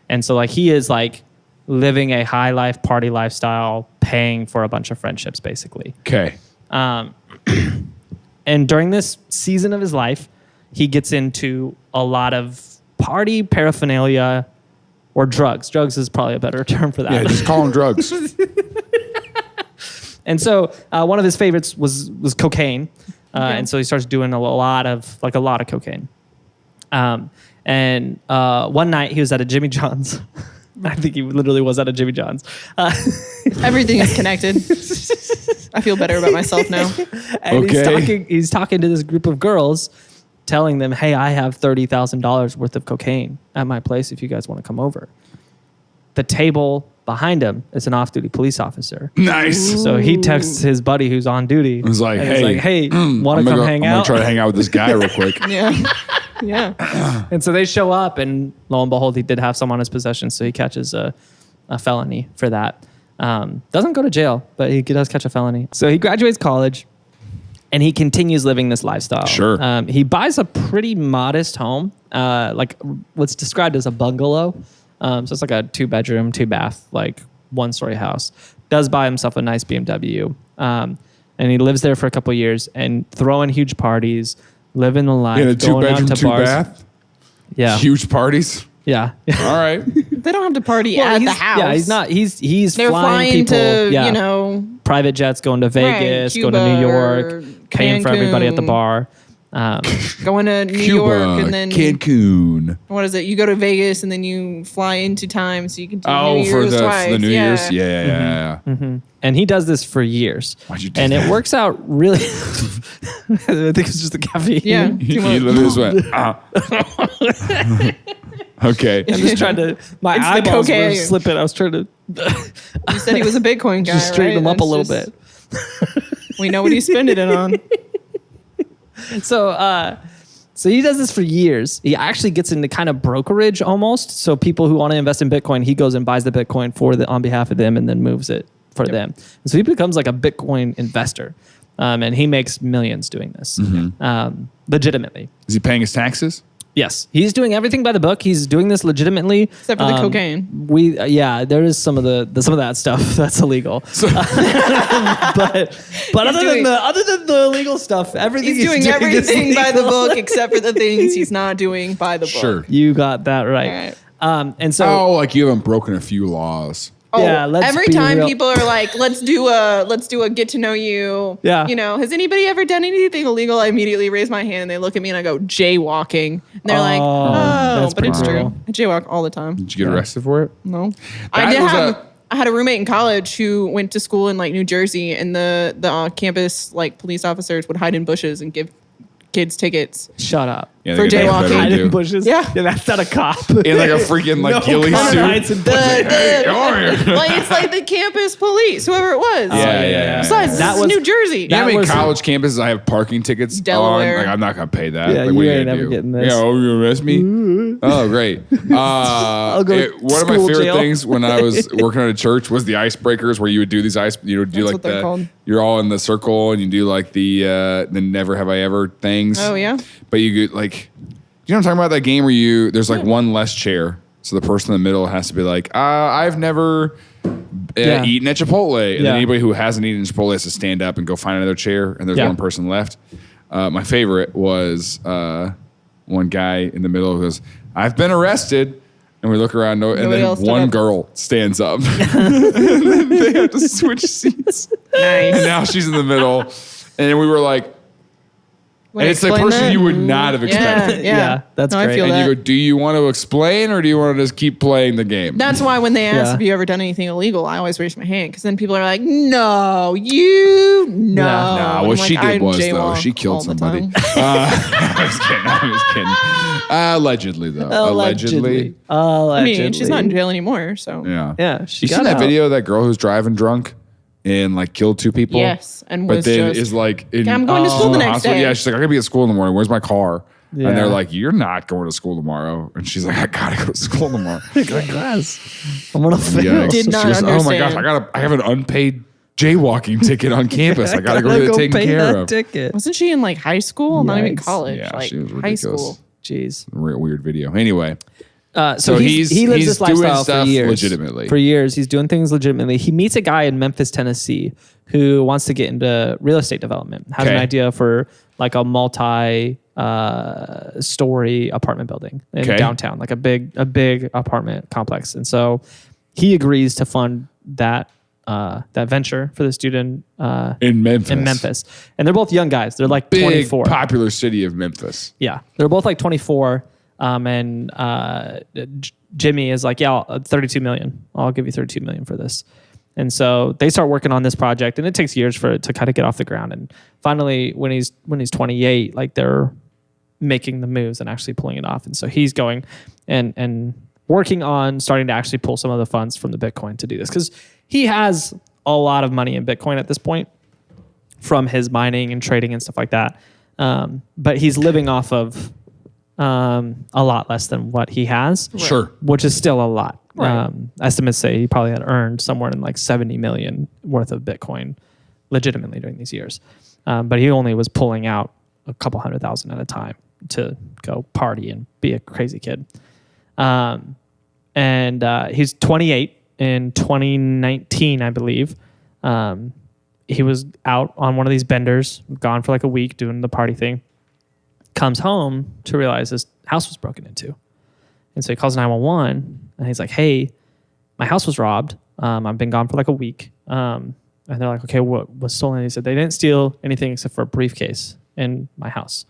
And so like he is like living a high life party lifestyle, paying for a bunch of friendships basically. Okay. And during this season of his life, he gets into a lot of party paraphernalia or drugs. Drugs is probably a better term for that. Yeah, just call them drugs. And so one of his favorites was cocaine. And so he starts doing a lot of cocaine. And one night he was at a Jimmy John's. I think he literally was at a Jimmy John's. Everything is connected. I feel better about myself now. And Okay. he's talking to this group of girls, telling them, hey, I have $30,000 worth of cocaine at my place if you guys want to come over. The table behind him is an off-duty police officer. Nice. So he texts his buddy who's on duty. It was like, and hey, want to come hang I'm out? gonna try to hang out with this guy real quick. Yeah. Yeah. And so they show up, and lo and behold, he did have some on his possession, so he catches a felony for that. Doesn't go to jail, but he does catch a felony. So he graduates college, and he continues living this lifestyle. Sure. He buys a pretty modest home, like what's described as a bungalow. So it's like a 2-bedroom, 2-bath, like 1-story house. Does buy himself a nice BMW. And he lives there for a couple of years and throwing huge parties, living the life, In a going out 2-bedroom, to bars. 2-bath. Yeah. Huge parties. Yeah. All right. They don't have to party at the house. Yeah, he's not. He's They're flying flying people. to, you know, private jets, going to Vegas, going to Cuba New or York, paying for everybody at the Cancun. bar. going to New Cuba, York and then Cancun. what is it? You go to Vegas and then you fly into time so you can do New Oh, for Year's twice. the New yeah. Year's? Yeah. And he does this for years. Why'd you do and that? it works out really. I think it's just the caffeine. Yeah. He Too much. literally just went, Okay. I'm just trying to. My It's the eyeballs were cocaine. slipping. I was trying to You said he was a Bitcoin guy. just straighten right? him up a That's little just- bit. We know what he's spending it on. So he does this for years. He actually gets into kind of brokerage almost. So people who want to invest in Bitcoin, he goes and buys the Bitcoin on behalf of them and then moves it for them. And so he becomes like a Bitcoin investor. And he makes millions doing this legitimately. Is he paying his taxes? Yes, he's doing everything by the book. He's doing this legitimately, Except for the cocaine. There is some of that stuff that's illegal. but other than the illegal stuff, everything He's doing is everything by the legal. book except for the things he's not doing by the book. Sure. You got that right. And so Oh, like you haven't broken a few laws. Oh, Yeah, let's every be time real. people are like, let's do a get to know you. Yeah. You know, has anybody ever done anything illegal? I immediately raise my hand and they look at me and I go, jaywalking. And they're like, Oh, oh, that's but it's pretty true. brutal. I jaywalk all the time. Did you get arrested for it? No. That I had a roommate in college who went to school in like New Jersey and the campus like police officers would hide in bushes and give kids tickets. shut up. Yeah, For they got jaywalking. better Hide to in do. bushes. Yeah. That's not a cop. In like a freaking like ghillie Hides suit. in bushes. Like it's like the campus police, whoever it was. Yeah. Besides, That this is was- New Jersey. You know how That many was- college campuses I have parking tickets Delaware. on? Like, I'm not going to pay that. Yeah, like, what you are ain't gonna never do? getting this. Yeah, oh, you arrest me? Oh, great. I'll go to One of my school favorite jail. things when I was working at a church was the icebreakers where you would do these you would do That's like what they're called. you're all in the circle and you do like the never have I ever things. Oh, yeah? But you get like, you know what I'm talking about? That game where there's like one less chair. So the person in the middle has to be like, I've never eaten at Chipotle. And then Yeah. anybody who hasn't eaten at Chipotle has to stand up and go find another chair. And there's Yeah. one person left. My favorite was one guy in the middle who goes, I've been arrested. And we look around, and Nobody then else stood one up. girl stands up. And then they have to switch seats. And Nice. now she's in the middle. And then we were like, Wanna and it's the explain person that? you would not have expected. Yeah, Yeah, that's I great. feel And that. you go, do you want to explain or do you want to just keep playing the game? That's why when they ask Yeah. if you ever done anything illegal, I always raise my hand because then people are like, "No, you no." Nah, And what I'm she like, did I was though, jaywalk she killed all the somebody. time. I was kidding. Allegedly though. Allegedly. I mean, she's not in jail anymore, so Yeah. Yeah, she You see got that out. video of that girl who's driving drunk and like killed 2 people? yes, and But was then just is like, I'm going to school the next hospital. day. Yeah, she's like, I gotta be at school in the morning. Where's my car? Yeah. And they're like, you're not going to school tomorrow. And she's like, I gotta go to school tomorrow. Class. I'm gonna fail. Yikes. Did not She goes, oh my gosh, understand. I have an unpaid jaywalking ticket on campus. I gotta go get it taken pay care that of. ticket. Wasn't she in like high school? Not even Yikes. college. Yeah, like she was high ridiculous. school. Jeez. Real weird video. Anyway, So he lives he's this doing lifestyle stuff for years. legitimately. For years, he's doing things legitimately. He meets a guy in Memphis, Tennessee, who wants to get into real estate development. Has an Okay. idea for like a multi story apartment building in Okay. downtown, like a big apartment complex. And so he agrees to fund that venture for the student in Memphis. And they're both young guys. They're like Big 24. popular city of Memphis. Yeah, they're both like 24. Jimmy is like, yeah, 32 million. I'll give you 32 million for this. And so they start working on this project, and it takes years for it to kind of get off the ground. And finally, when he's 28, like they're making the moves and actually pulling it off. And so he's going and working on starting to actually pull some of the funds from the Bitcoin to do this, because he has a lot of money in Bitcoin at this point from his mining and trading and stuff like that. But he's living off of a lot less than what he has. Sure. Which is still a lot. Right. Estimates say he probably had earned somewhere in like 70 million worth of Bitcoin legitimately during these years. But he only was pulling out a couple $100,000 at a time to go party and be a crazy kid. He's 28 in 2019, I believe. He was out on one of these benders, gone for like a week doing the party thing. Comes home to realize his house was broken into. And so he calls 911 and he's like, hey, my house was robbed. I've been gone for like a week. And they're like, okay, what was stolen? And he said, they didn't steal anything except for a briefcase in my house.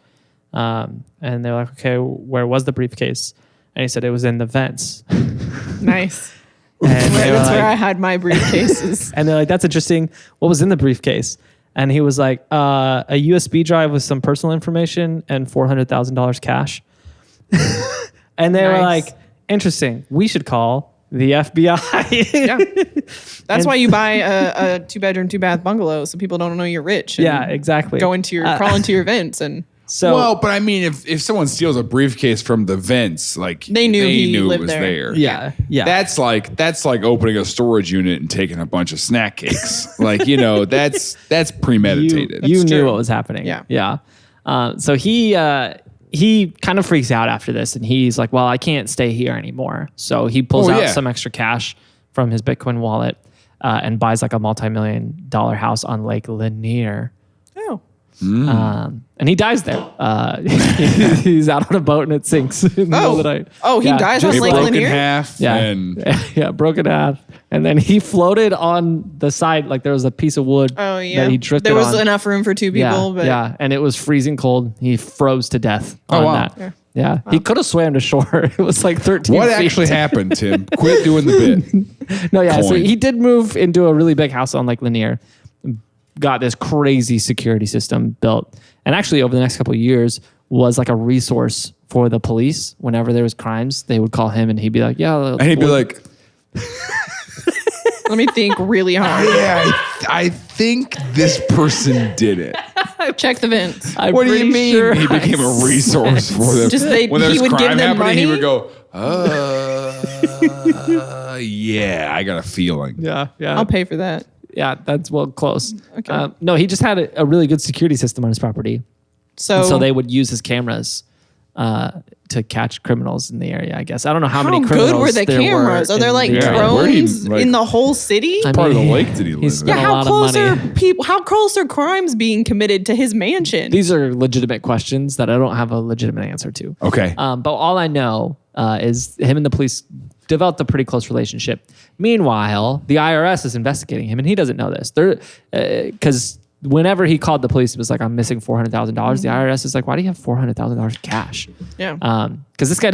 And they're like, okay, where was the briefcase? And he said it was in the vents. Nice. And they were That's where like- I had my briefcases. And they're like, that's interesting. What was in the briefcase? And he was like, a USB drive with some personal information and $400,000 cash. And they were Nice. like, interesting. We should call the FBI. Yeah. That's why you buy a 2-bedroom, 2-bath bungalow, so people don't know you're rich. And Yeah, exactly. Crawl into your vents, and So well, but I mean, if someone steals a briefcase from the vents, like They knew he it lived was there. there. yeah. That's like opening a storage unit and taking a bunch of snack cakes. Like, that's premeditated. You knew true. what was happening. Yeah. Yeah. So he kind of freaks out after this, and he's like, well, I can't stay here anymore. So he pulls out some extra cash from his Bitcoin wallet and buys like a multi-million-dollar house on Lake Lanier. oh, And he dies there. He's out on a boat and it sinks in the middle of the night. Oh, he dies on They Lake broke in Lanier? half. Yeah. And Yeah, broken in half. And then he floated on the side, like there was a piece of wood Oh yeah. that he drifted there was on. enough room for 2 people, but yeah, and it was freezing cold. He froze to death on wow. that. Yeah. He could have swam to shore. It was like 13 what feet. actually happened, Tim? Quit doing the bit. No, yeah. So Coin. he did move into a really big house on Lake Lanier, got this crazy security system built, and actually over the next couple of years was like a resource for the police. Whenever there was crimes, they would call him and he'd be like, yeah. And he'd be like, let me think really hard. yeah, I think this person did it. Check the vents. I'm What do you pretty mean? sure He became a resource for them. Just when there he was would crime give them happening, he money? would go, yeah, I got a feeling. Yeah, yeah. I'll pay for that. Yeah, that's close. Okay. No, he just had a really good security system on his property. So, And so they would use his cameras to catch criminals in the area, I guess. I don't know how many how criminals good were the there cameras? were Are there in like the area. Where he, drones like- in the whole city? I Part of the mean, lake did he live he's in? spent Yeah, a lot how close of are money. people? How close are crimes being committed to his mansion? These are legitimate questions that I don't have a legitimate answer to. Okay. But all I know is him and the police developed a pretty close relationship. Meanwhile, the IRS is investigating him, and he doesn't know this. Because whenever he called the police, it was like, I'm missing $400,000. The IRS is like, why do you have $400,000 cash? Yeah. Because this guy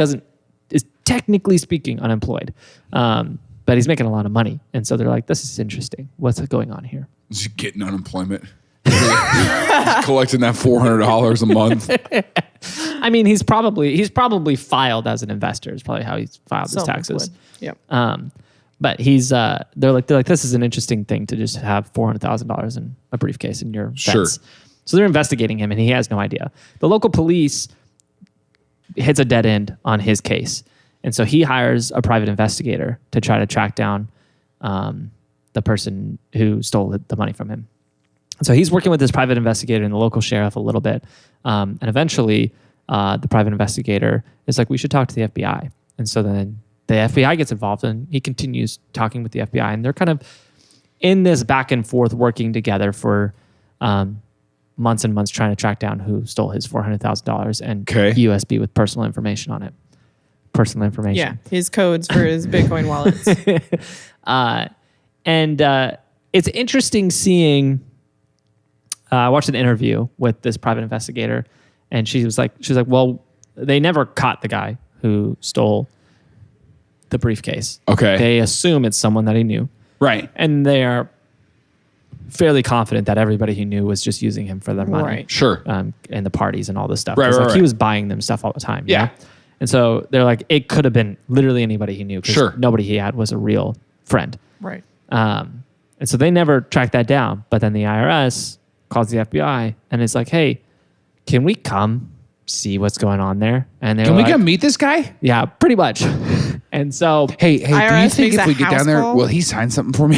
is technically speaking unemployed, but he's making a lot of money. And so they're like, this is interesting. What's going on here? Just getting unemployment. Just collecting that $400 a month. I mean, he's probably filed as an investor is probably how he's filed his taxes. Yep. But they're like, this is an interesting thing to just have $400,000 in a briefcase in your vents. Sure. So they're investigating him, and he has no idea. The local police hits a dead end on his case, and so he hires a private investigator to try to track down the person who stole the money from him. So he's working with this private investigator and the local sheriff a little bit. And eventually, the private investigator is like, we should talk to the FBI. And so then the FBI gets involved and he continues talking with the FBI. And they're kind of in this back and forth working together for months and months trying to track down who stole his $400,000 and USB with personal information on it. Personal information. Yeah, his codes for his Bitcoin wallets. And it's interesting seeing... I watched an interview with this private investigator, and she was like, well, they never caught the guy who stole the briefcase. Okay. They assume it's someone that he knew. Right. And they are fairly confident that everybody he knew was just using him for their money. Right. Sure. And the parties and all this stuff. Right, 'Cause, right. he was buying them stuff all the time. you Yeah. know? And so they're like, it could have been literally anybody he knew. 'Cause Sure. nobody he had was a real friend. Right. And so they never tracked that down. But then the IRS calls the FBI and it's like, hey, can we come see what's going on there? And they're Can we like, come meet this guy? yeah, pretty much. And so Hey, do you IRS think makes if we a get down house there, call? will he sign something for me?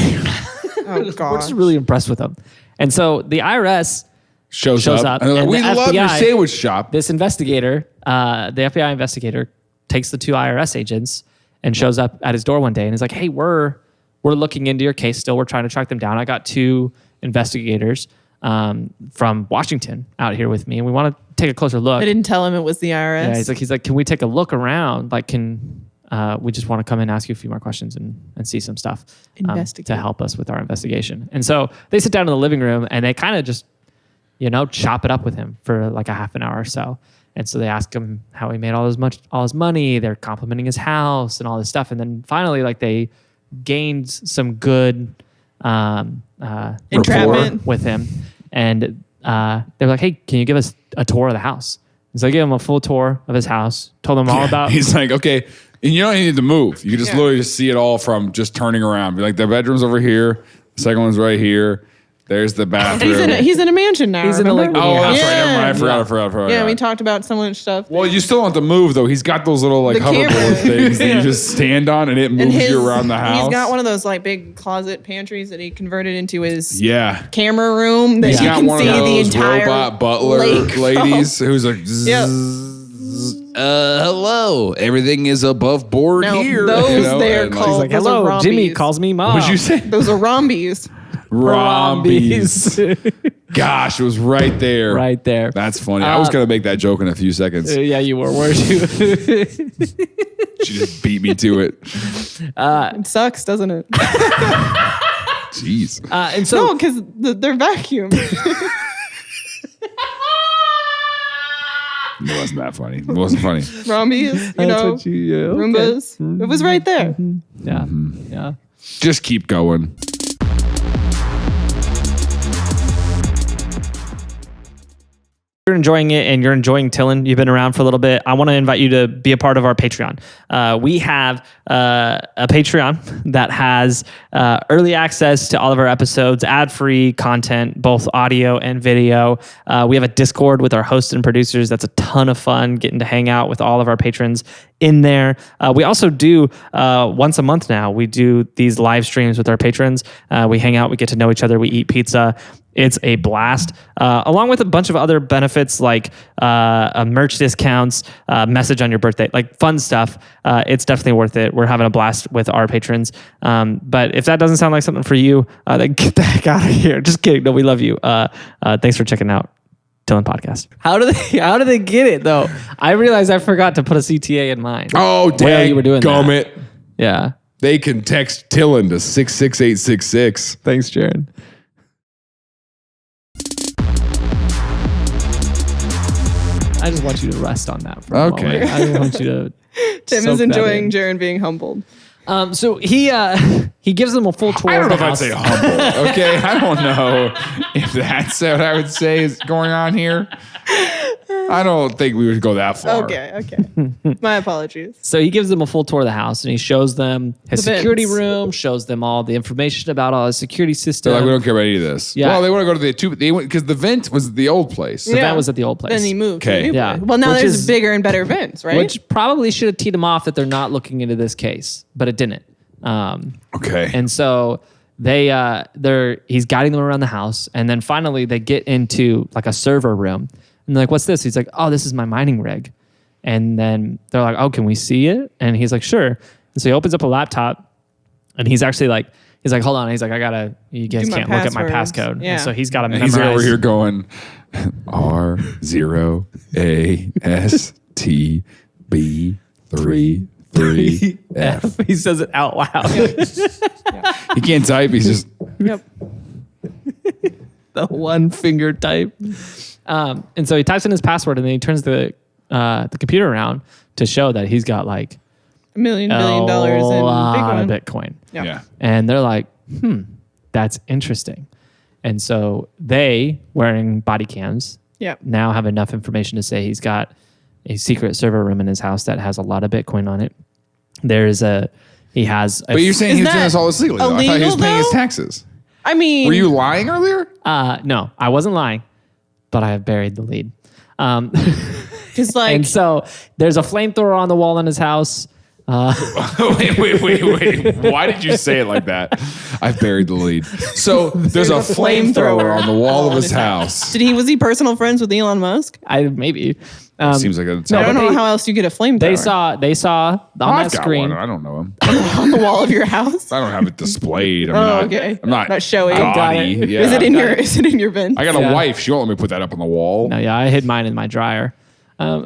Oh, we're God. just really impressed with them. And so the IRS, Shows up, up. And they're like, and we the love your FBI sandwich shop. this investigator, the FBI investigator, takes the two IRS agents and shows up at his door one day and is like, hey, we're looking into your case still. We're trying to track them down. I got two investigators from Washington out here with me, and we want to take a closer look. I didn't tell him it was the IRS. Yeah, he's like, can we take a look around? Like, we just want to come and ask you a few more questions and see some stuff Investigate. to help us with our investigation. And so they sit down in the living room and they kind of just, chop it up with him for like a half an hour or so. And so they ask him how he made all his money. They're complimenting his house and all this stuff. And then finally, like, they gained some good rapport Entrapment. with him. And they were like, hey, can you give us a tour of the house? And so I gave him a full tour of his house, told him all about... He's like, okay, and you don't need to move. You can just Yeah. literally just see it all from just turning around. Be like, the bedroom's over here. The second one's right here. There's the bathroom. He's in a mansion now. He's in a, remember? like, Oh, that's Yeah. right. Never mind. I forgot. Yeah, we talked about so much stuff. Well, you still don't have to move, though. He's got those little, like, The camera. hoverboard things that you just stand on, and it moves you around the house. He's got one of those like big closet pantries that he converted into his Yeah. camera room that He's you got can one see of the those entire robot butler lake from. ladies who's like, Yeah. hello. Everything is above board No, here. those they're and, called- He's like, Those are hello, Jimmy rombies. calls me mom. What'd you say? Those are rombies. Rombies. Gosh, it was right there. Right there. That's funny. I was going to make that joke in a few seconds. Yeah, you were, weren't you? She just beat me to it. It sucks, doesn't it? Jeez. And so... No, because they're vacuum. It wasn't that funny. It wasn't funny. Rombies, Roombas. It was right there. Yeah, yeah. Just keep going. You're enjoying it and you're enjoying TILLN, you've been around for a little bit, I want to invite you to be a part of our Patreon. We have a Patreon that has early access to all of our episodes, ad-free content, both audio and video. We have a Discord with our hosts and producers. That's a ton of fun, getting to hang out with all of our patrons in there. We also do, once a month now, we do these live streams with our patrons. We hang out, we get to know each other, we eat pizza. It's a blast, along with a bunch of other benefits like merch discounts, message on your birthday, like fun stuff. It's definitely worth it. We're having a blast with our patrons. But if that doesn't sound like something for you, then get the heck out of here. Just kidding. No, we love you. Thanks for checking out TILLN Podcast. How do they get it though? I realized I forgot to put a CTA in mine. Oh, While dang. you were doing that. Gummit. Yeah. They can text TILLN to 66866. Thanks, Jared. I just want you to rest on that for a Okay. moment. I just want you to. Tim soak is that enjoying in. Jaren being humbled. So he gives them a full tour. I don't of know the if I'd house. say humble. Okay, I don't know if that's what I would say is going on here. I don't think we would go that far. Okay. My apologies. So he gives them a full tour of the house, and he shows them his The security vents. room, shows them all the information about all his security system. They're like, we don't care about any of this. Yeah. Well, they want to go to the two. They went because the vent was the old place. The vent was at the old place. Then he moved. Okay. To the new Yeah. place. Well, now Which there's is- bigger and better vents, right? Which probably should have teed them off that they're not looking into this case, but it didn't. Okay. And so he's guiding them around the house, and then finally they get into like a server room, and they're like, "What's this?" He's like, "Oh, this is my mining rig." And then they're like, "Oh, can we see it?" And he's like, "Sure." And so he opens up a laptop, and he's like, "Hold on." He's like, you guys can't look at my passcode. Yeah. And so he's got to And memorize. he's over here going R0ASTB33F. He says it out loud. He can't type. He's just Yep. The one finger type. And so he types in his password, and then he turns the computer around to show that he's got like $1 billion in a lot of Bitcoin. Bitcoin. yeah. And they're like, that's interesting. And so they, wearing body cams, Yep. now have enough information to say he's got a secret server room in his house that has a lot of Bitcoin on it. But you're saying Is he was doing that this all legally. Though. I thought he was illegal, paying his though? taxes. I mean, Were you lying earlier? no, I wasn't lying, but I have buried the lead. because like, And so there's a flamethrower on the wall in his house. Wait. Why did you say it like that? I've buried the lead. So there's a flamethrower on the wall of his house. was he personal friends with Elon Musk? Maybe. Seems like a I don't know how else you get a flamethrower. They saw on I've that got screen. one. I don't know him. on the wall of your house. I don't have it displayed. Okay. I'm not showy. gaudy. Got it. Yeah. Is it in your bin? I got a Yeah. wife. She won't let me put that up on the wall. No, yeah, I hid mine in my dryer. Do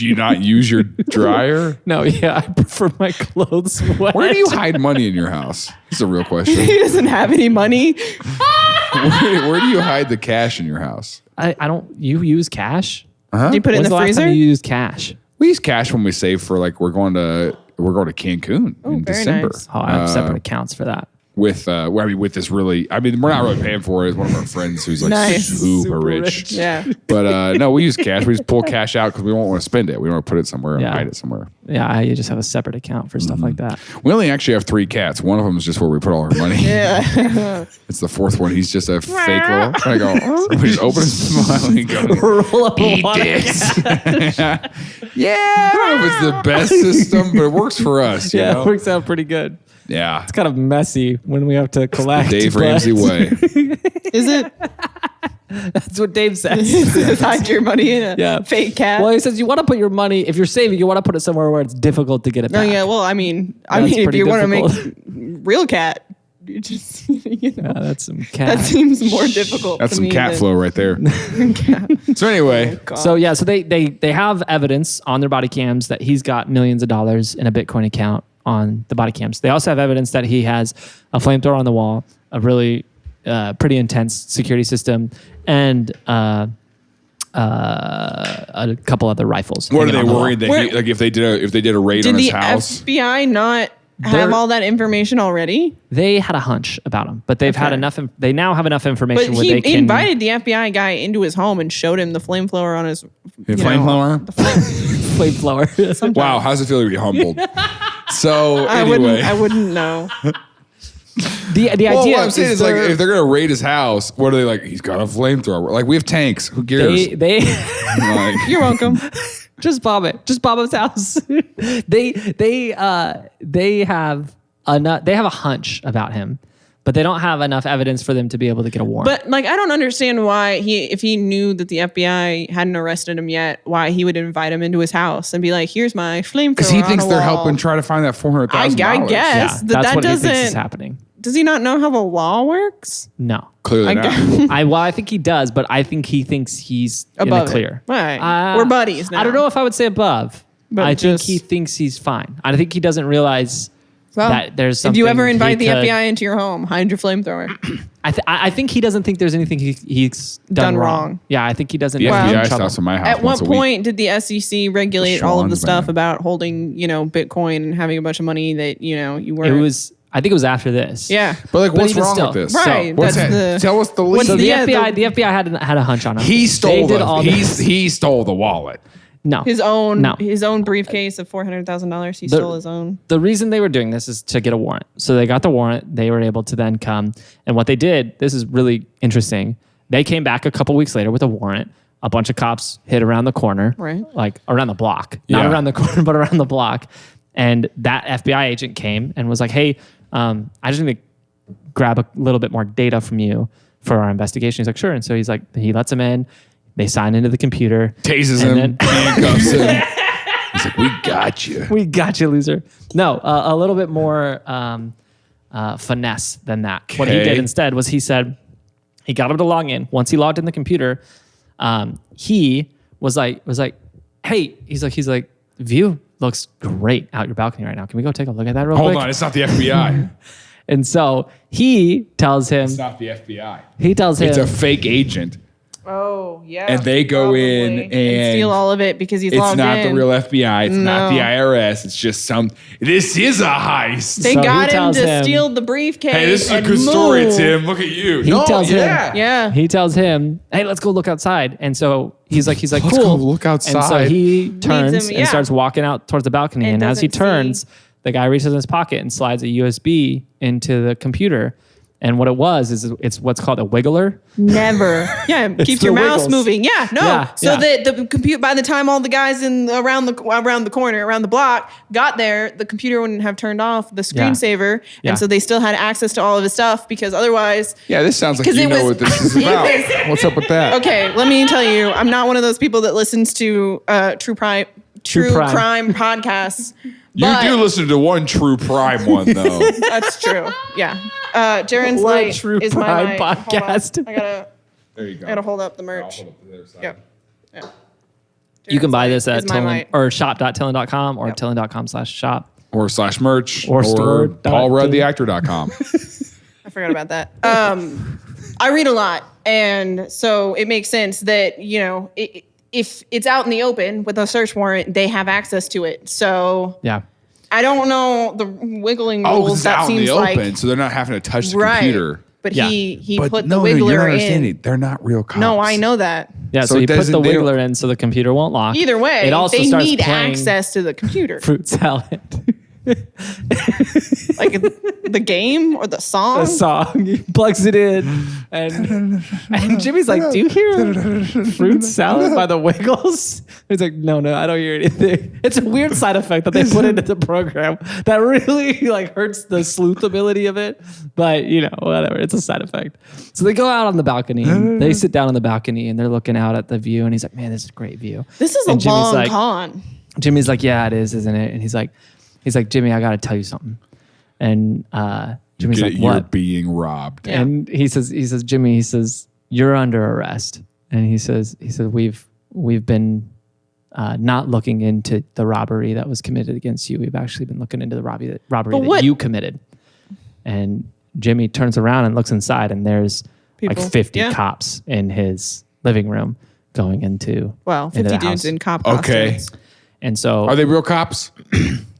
you not use your dryer? No, yeah, I prefer my clothes wet. Where do you hide money in your house? This is a real question. He doesn't have any money. Where do you hide the cash in your house? I don't. You use cash? Do you put it in When's the last time freezer? you used cash? We use cash when we save for like we're going to Cancun in very December. nice. Oh, I have separate accounts for that. With with this really, we're not really paying for it. It's one of our friends who's like Nice. super rich. Yeah. But no, we use cash. We just pull cash out because we won't want to spend it. We want to put it somewhere and Yeah. hide it somewhere. Yeah, I just have a separate account for stuff like that. We only actually have 3 cats. One of them is just where we put all our money. Yeah. It's the 4th one. He's just a fake little. I go. We just open his smile and go. Roll up Eat this. Yeah, I don't know if it's the best system, but it works for us. You Yeah, know? it works out pretty good. Yeah. It's kind of messy when we have to collect. Dave but Ramsey way. Is it? That's what Dave says. Hide your money in a fake cat. Well, he says you want to put your money, if you're saving, you want to put it somewhere where it's difficult to get it Oh back. yeah. Well, I mean, That's if pretty you want to make difficult. real cat, you just That's some cat. that seems more difficult. That's to some me cat than flow right there. So anyway, So yeah, so they have evidence on their body cams that he's got millions of dollars in a Bitcoin account on the body cams. They also have evidence that he has a flamethrower on the wall, a really pretty intense security system, and a couple other rifles. what are hanging they on the wall. worried that Where- like if they did a raid did on his the house? FBI not They're- have all that information already? They had a hunch about him, but they've had Okay. enough. They now have enough information But where he they can invited the FBI guy into his home and showed him the flamethrower on his Flamethrower? flamethrower. Wow, how's it feel to be humbled? So I anyway, wouldn't know. the well, idea what I'm saying is like they're- if they're gonna raid his house, what are they like? He's got a flamethrower. Like we have tanks. Who cares? they Like, You're welcome. just bomb it. Just bomb his house. they have a hunch about him, but they don't have enough evidence for them to be able to get a warrant. But like, I don't understand why if he knew that the FBI hadn't arrested him yet, why he would invite him into his house and be like, "Here's my flamethrower." because he on ther's a they're wall." helping try to find that $400,000. I guess yeah, that that's what he doesn't. thinks is happening. Does he not know how the law works? No. Clearly I not. guess. I think he does, but I think he thinks he's in Above the it. clear. Right. We're buddies now. I don't know if I would say above. But I think just- he thinks he's fine. I think he doesn't realize Well, that there's if something. you ever invite he the could- FBI into your home, hide your flamethrower. I think he doesn't think there's anything he's done Done wrong. wrong. Yeah, I think he doesn't. The know he's in FBI trouble. stops at my house At once what a week. point did the SEC regulate all of the Sean's stuff man. about holding, Bitcoin and having a bunch of money that, you weren't? It was. I think it was after this. Yeah. But like, what's even wrong still. with this? Right, What's that's that? the- Tell us the What's So lead. the Yeah, FBI, the FBI had a hunch on him. He stole They did all this. he stole the wallet. No, His own No. his own briefcase of $400,000. He stole his own. The reason they were doing this is to get a warrant. So they got the warrant. They were able to then come. And what they did, this is really interesting. They came back a couple weeks later with a warrant. A bunch of cops hid around the corner, Right. like around the block, not Yeah. around the corner, but around the block. And that FBI agent came and was like, "Hey, I just need to grab a little bit more data from you for our investigation. He's like, sure. And so he's like, he lets him in. They sign into the computer. Tases and him, then- handcuffs him. He's like, we got you. We got you, loser. No, a little bit more finesse than that. What he Okay. did instead was he said he got him to log in. Once he logged in the computer, he was like, hey, he's like, view looks great out your balcony right now. Can we go take a look at that real quick? Hold on, it's not the FBI. And so he tells him, It's not the FBI. it's It's a fake agent. Oh, yeah. And they go in and steal all of it because he's It's logged not in. the real FBI. It's not No. the IRS. It's just this is a heist. They So he got him tells to him- steal the briefcase. Hey, this is a and good story, move. Tim. Look at you. He tells him, Yeah. He tells him, hey, let's go look outside. And so he's like, Let's cool. go look And so outside. he turns him, and starts walking out towards the balcony. And And as he doesn't turns, the guy reaches in his pocket and slides a USB into the computer. And what it was is it's what's called a wiggler. Never. Yeah, keeps the your mouse wiggles. moving. Yeah, no. Yeah, so yeah. that the computer, by the time all the guys around the corner, around the block, got there, the computer wouldn't have turned off the screensaver, Yeah. and so they still had access to all of his stuff because otherwise. Yeah, this sounds like 'Cause you it know was- what this is it about. was- What's up with that? Okay, let me tell you, I'm not one of those people that listens to true crime podcasts. You but do listen to one true prime one, though. That's true. Yeah. Jaren's What a light true is my crime light. Hold on. podcast. There you go. I gotta hold up the I'll merch. hold up to the other side. Yep. Yeah. You can Jaren's buy light this at is my TILLN light. or shop.tilln.com or Yep. tilln.com/shop. Or /merch. Or store dot PaulRuddTheActor.com. I forgot about that. I read a lot, and so it makes sense that if it's out in the open with a search warrant, they have access to it. So Yeah. I don't know the wiggling Oh, rules. it's That out in seems the like open, so they're not having to touch the right. computer. But Yeah. he But put no, the you're not wiggler understanding. in. They're not real cops. No, I know that. Yeah, So so it you put the doesn't- they don't- wiggler in so the computer won't lock. Either way, it also they starts need playing access to the computer. fruit salad. Like the game or the song. A song. He plugs it in, and Jimmy's like, "Do you hear fruit salad by the Wiggles?" He's like, "No, I don't hear anything." It's a weird side effect that they put into the program that really like hurts the sleuth ability of it. But whatever. It's a side effect. So they go out on the balcony. And they sit down on the balcony and they're looking out at the view. And he's like, "Man, this is a great view." This is And a Jimmy's long like- con. Jimmy's like, "Yeah, it is, isn't it?" And he's like, "Jimmy, I got to tell you something." And Jimmy's Get like, it, you're "What?" being robbed. Yeah. And he says, "Jimmy," he says, "you're under arrest." And he says, "We've been not looking into the robbery that was committed against you. We've actually been looking into the robbery But that what- you committed." And Jimmy turns around and looks inside, and there's People. like 50 Yeah. cops in his living room going into Well, into 50 the dudes house. in cop Okay. costumes. And so Are they real cops?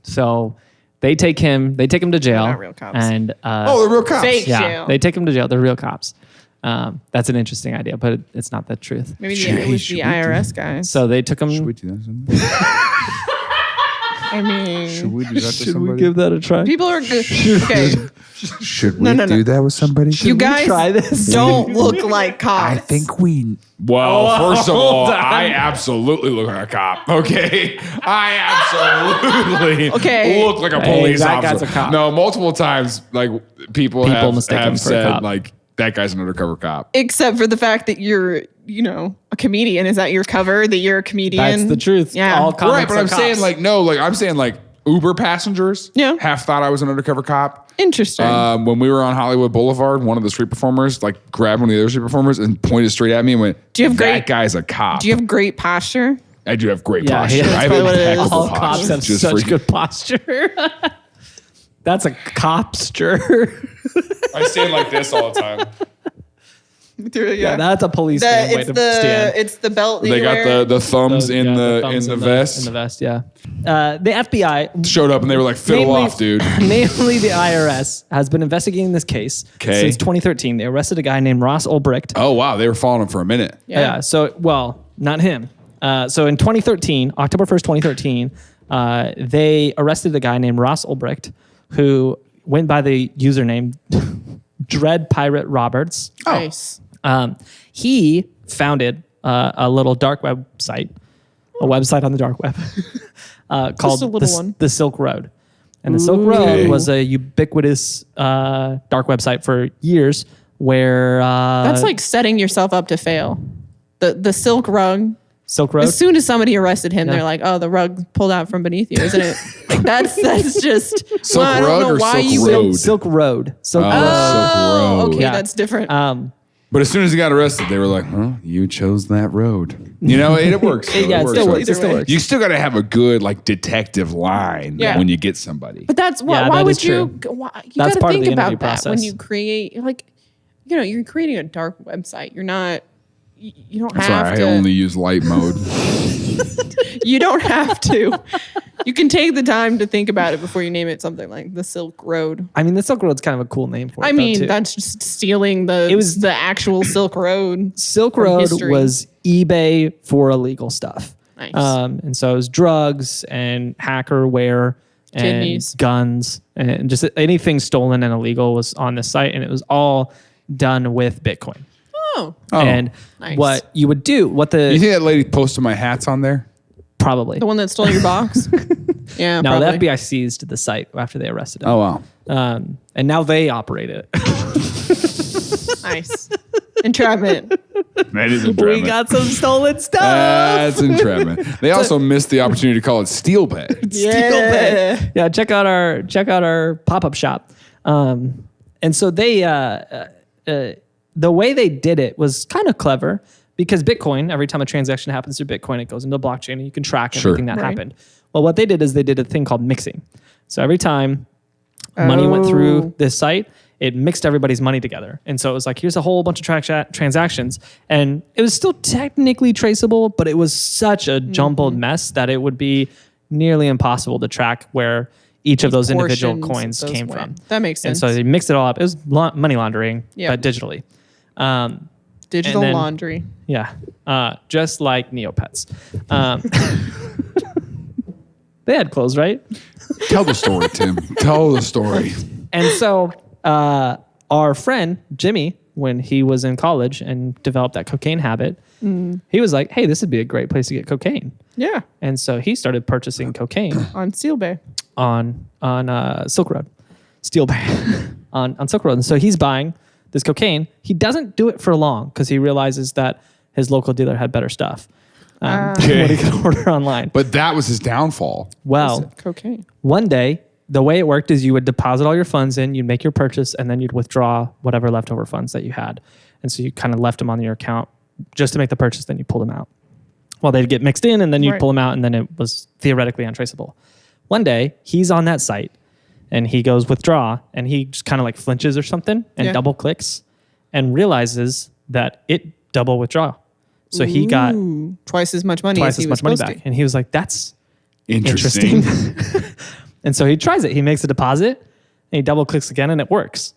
So they take him to jail. Not real cops. And Oh, they're real cops. Fake yeah, jail. they take him to jail. They're real cops. That's an interesting idea, but it's not the truth. Maybe Should- it was should the we do- IRS guys. So they took him. Should we do that? I mean, Should we do that to Should somebody? we give that a try? people are good. Okay, Should we No. do that with somebody? you guys try this? don't look like cops. I think we. Well, first of all, hold on. I absolutely look like a cop. Okay, I absolutely Okay. look like a Hey, police that officer. guy's a cop. No, multiple times, like people have mistake him for a said, cop. like that guy's an undercover cop. Except for the fact that you're, a comedian. Is that your cover? That you're a comedian? That's the truth. Yeah. All comics Right, but are I'm saying cops. like no, like I'm saying like Uber passengers Yeah. have thought I was an undercover cop. Interesting. When we were on Hollywood Boulevard, one of the street performers like grabbed one of the other street performers and pointed straight at me and went, Do you have "That great- guy's a cop." Do you have great posture? I do have great Yeah, posture. yeah, that's I have probably what it is. impeccable all posture. cops have Just such for- good posture. That's a copster. I stand like this all the time. Yeah, that's a police way it's to stand. it's the belt that They you got wear. the thumbs in Yeah, the thumbs in the vest. In the vest, yeah. The FBI Showed up and they were like, "Fiddle off, dude." Namely, the IRS has been investigating this case 'Kay. since 2013. They arrested a guy named Ross Ulbricht. Oh wow, they were following him for a minute. Yeah. So, well, not him. So in 2013, October 1st, 2013, they arrested a guy named Ross Ulbricht who went by the username Dread Pirate Roberts. Nice. He founded a little dark web site, a website on the dark web called a little one. the Silk Road. And the Silk Road Okay. was a ubiquitous dark website for years where That's like setting yourself up to fail. The silk rug. Silk Road. As soon as somebody arrested him, Yeah. they're like, "Oh, the rug pulled out from beneath you, isn't it?" Like that's just. Silk I don't rug know or why silk you road? would. Silk Road. Silk Oh, Road. Oh, Silk Road. okay, Yeah. that's different. But as soon as he got arrested, they were like, "Huh, you chose that road." You know, it works. Still. Yeah, it still works. It Either still way. works. You still got to have a good like detective line Yeah. when you get somebody. But that's Yeah, why that would is you? true. Why, you That's got to part of think the about interview that when process. you create, like, you're creating a dark website. You're not. You don't have Sorry, I to. only use light mode. You don't have to. You can take the time to think about it before you name it something like the Silk Road. I mean, the Silk Road's kind of a cool name for it. I though, mean, too. that's just stealing the actual Silk Road. Silk from Road history. was eBay for illegal stuff. Nice. And so it was drugs and hackerware and Kidneys. guns and just anything stolen and illegal was on the site, and it was all done with Bitcoin. Oh, Oh, And nice. what you would do, what you the think that lady posted my hats on there? probably the one that stole your box. Yeah, no, probably. the FBI seized the site after they arrested him. Oh wow. And now they operate it. Nice. Entrapment. That is We entrapment. got some stolen stuff. That's entrapment. They also missed the opportunity to call it steel pay. Yeah, check out our pop-up shop. And so they the way they did it was kind of clever because Bitcoin, every time a transaction happens through Bitcoin, it goes into the blockchain and you can track Sure. everything that Right. happened. Well, what they did is they did a thing called mixing. So every time money went Oh. through this site, it mixed everybody's money together. And so it was like, here's a whole bunch of transactions. And it was still technically traceable, but it was such a jumbled mess that it would be nearly impossible to track where each of those individual Portions of coins those came went. from. That makes And sense. so they mixed it all up. It was money laundering, Yeah. but digitally. Digital and then- laundry. Yeah. Just like Neopets. They had clothes, right? Tell the story, Tim. Tell the story. And so our friend Jimmy, when he was in college and developed that cocaine habit, he was like, hey, this would be a great place to get cocaine. Yeah, And so he started purchasing cocaine on Steel Bay. on Silk Road, Steel Bay, on Silk Road. And so he's buying this cocaine. He doesn't do it for long because he realizes that his local dealer had better stuff. What he could order online. But that was his downfall. Well, Cocaine. one day, the way it worked is you would deposit all your funds in, you'd make your purchase, and then you'd withdraw whatever leftover funds that you had. And so you kind of left them on your account just to make the purchase, then you pull them out. Well, they'd get mixed in, and then you'd Right. pull them out, and then it was theoretically untraceable. One day, he's on that site, and he goes withdraw, and he just kind of like flinches or something, and Yeah. double clicks, and realizes that it double withdraw. So he got Ooh, twice as much money twice as he as was much money supposed back. And he was like, that's Interesting. interesting. And so he tries it. He makes a deposit and he double clicks again and it works.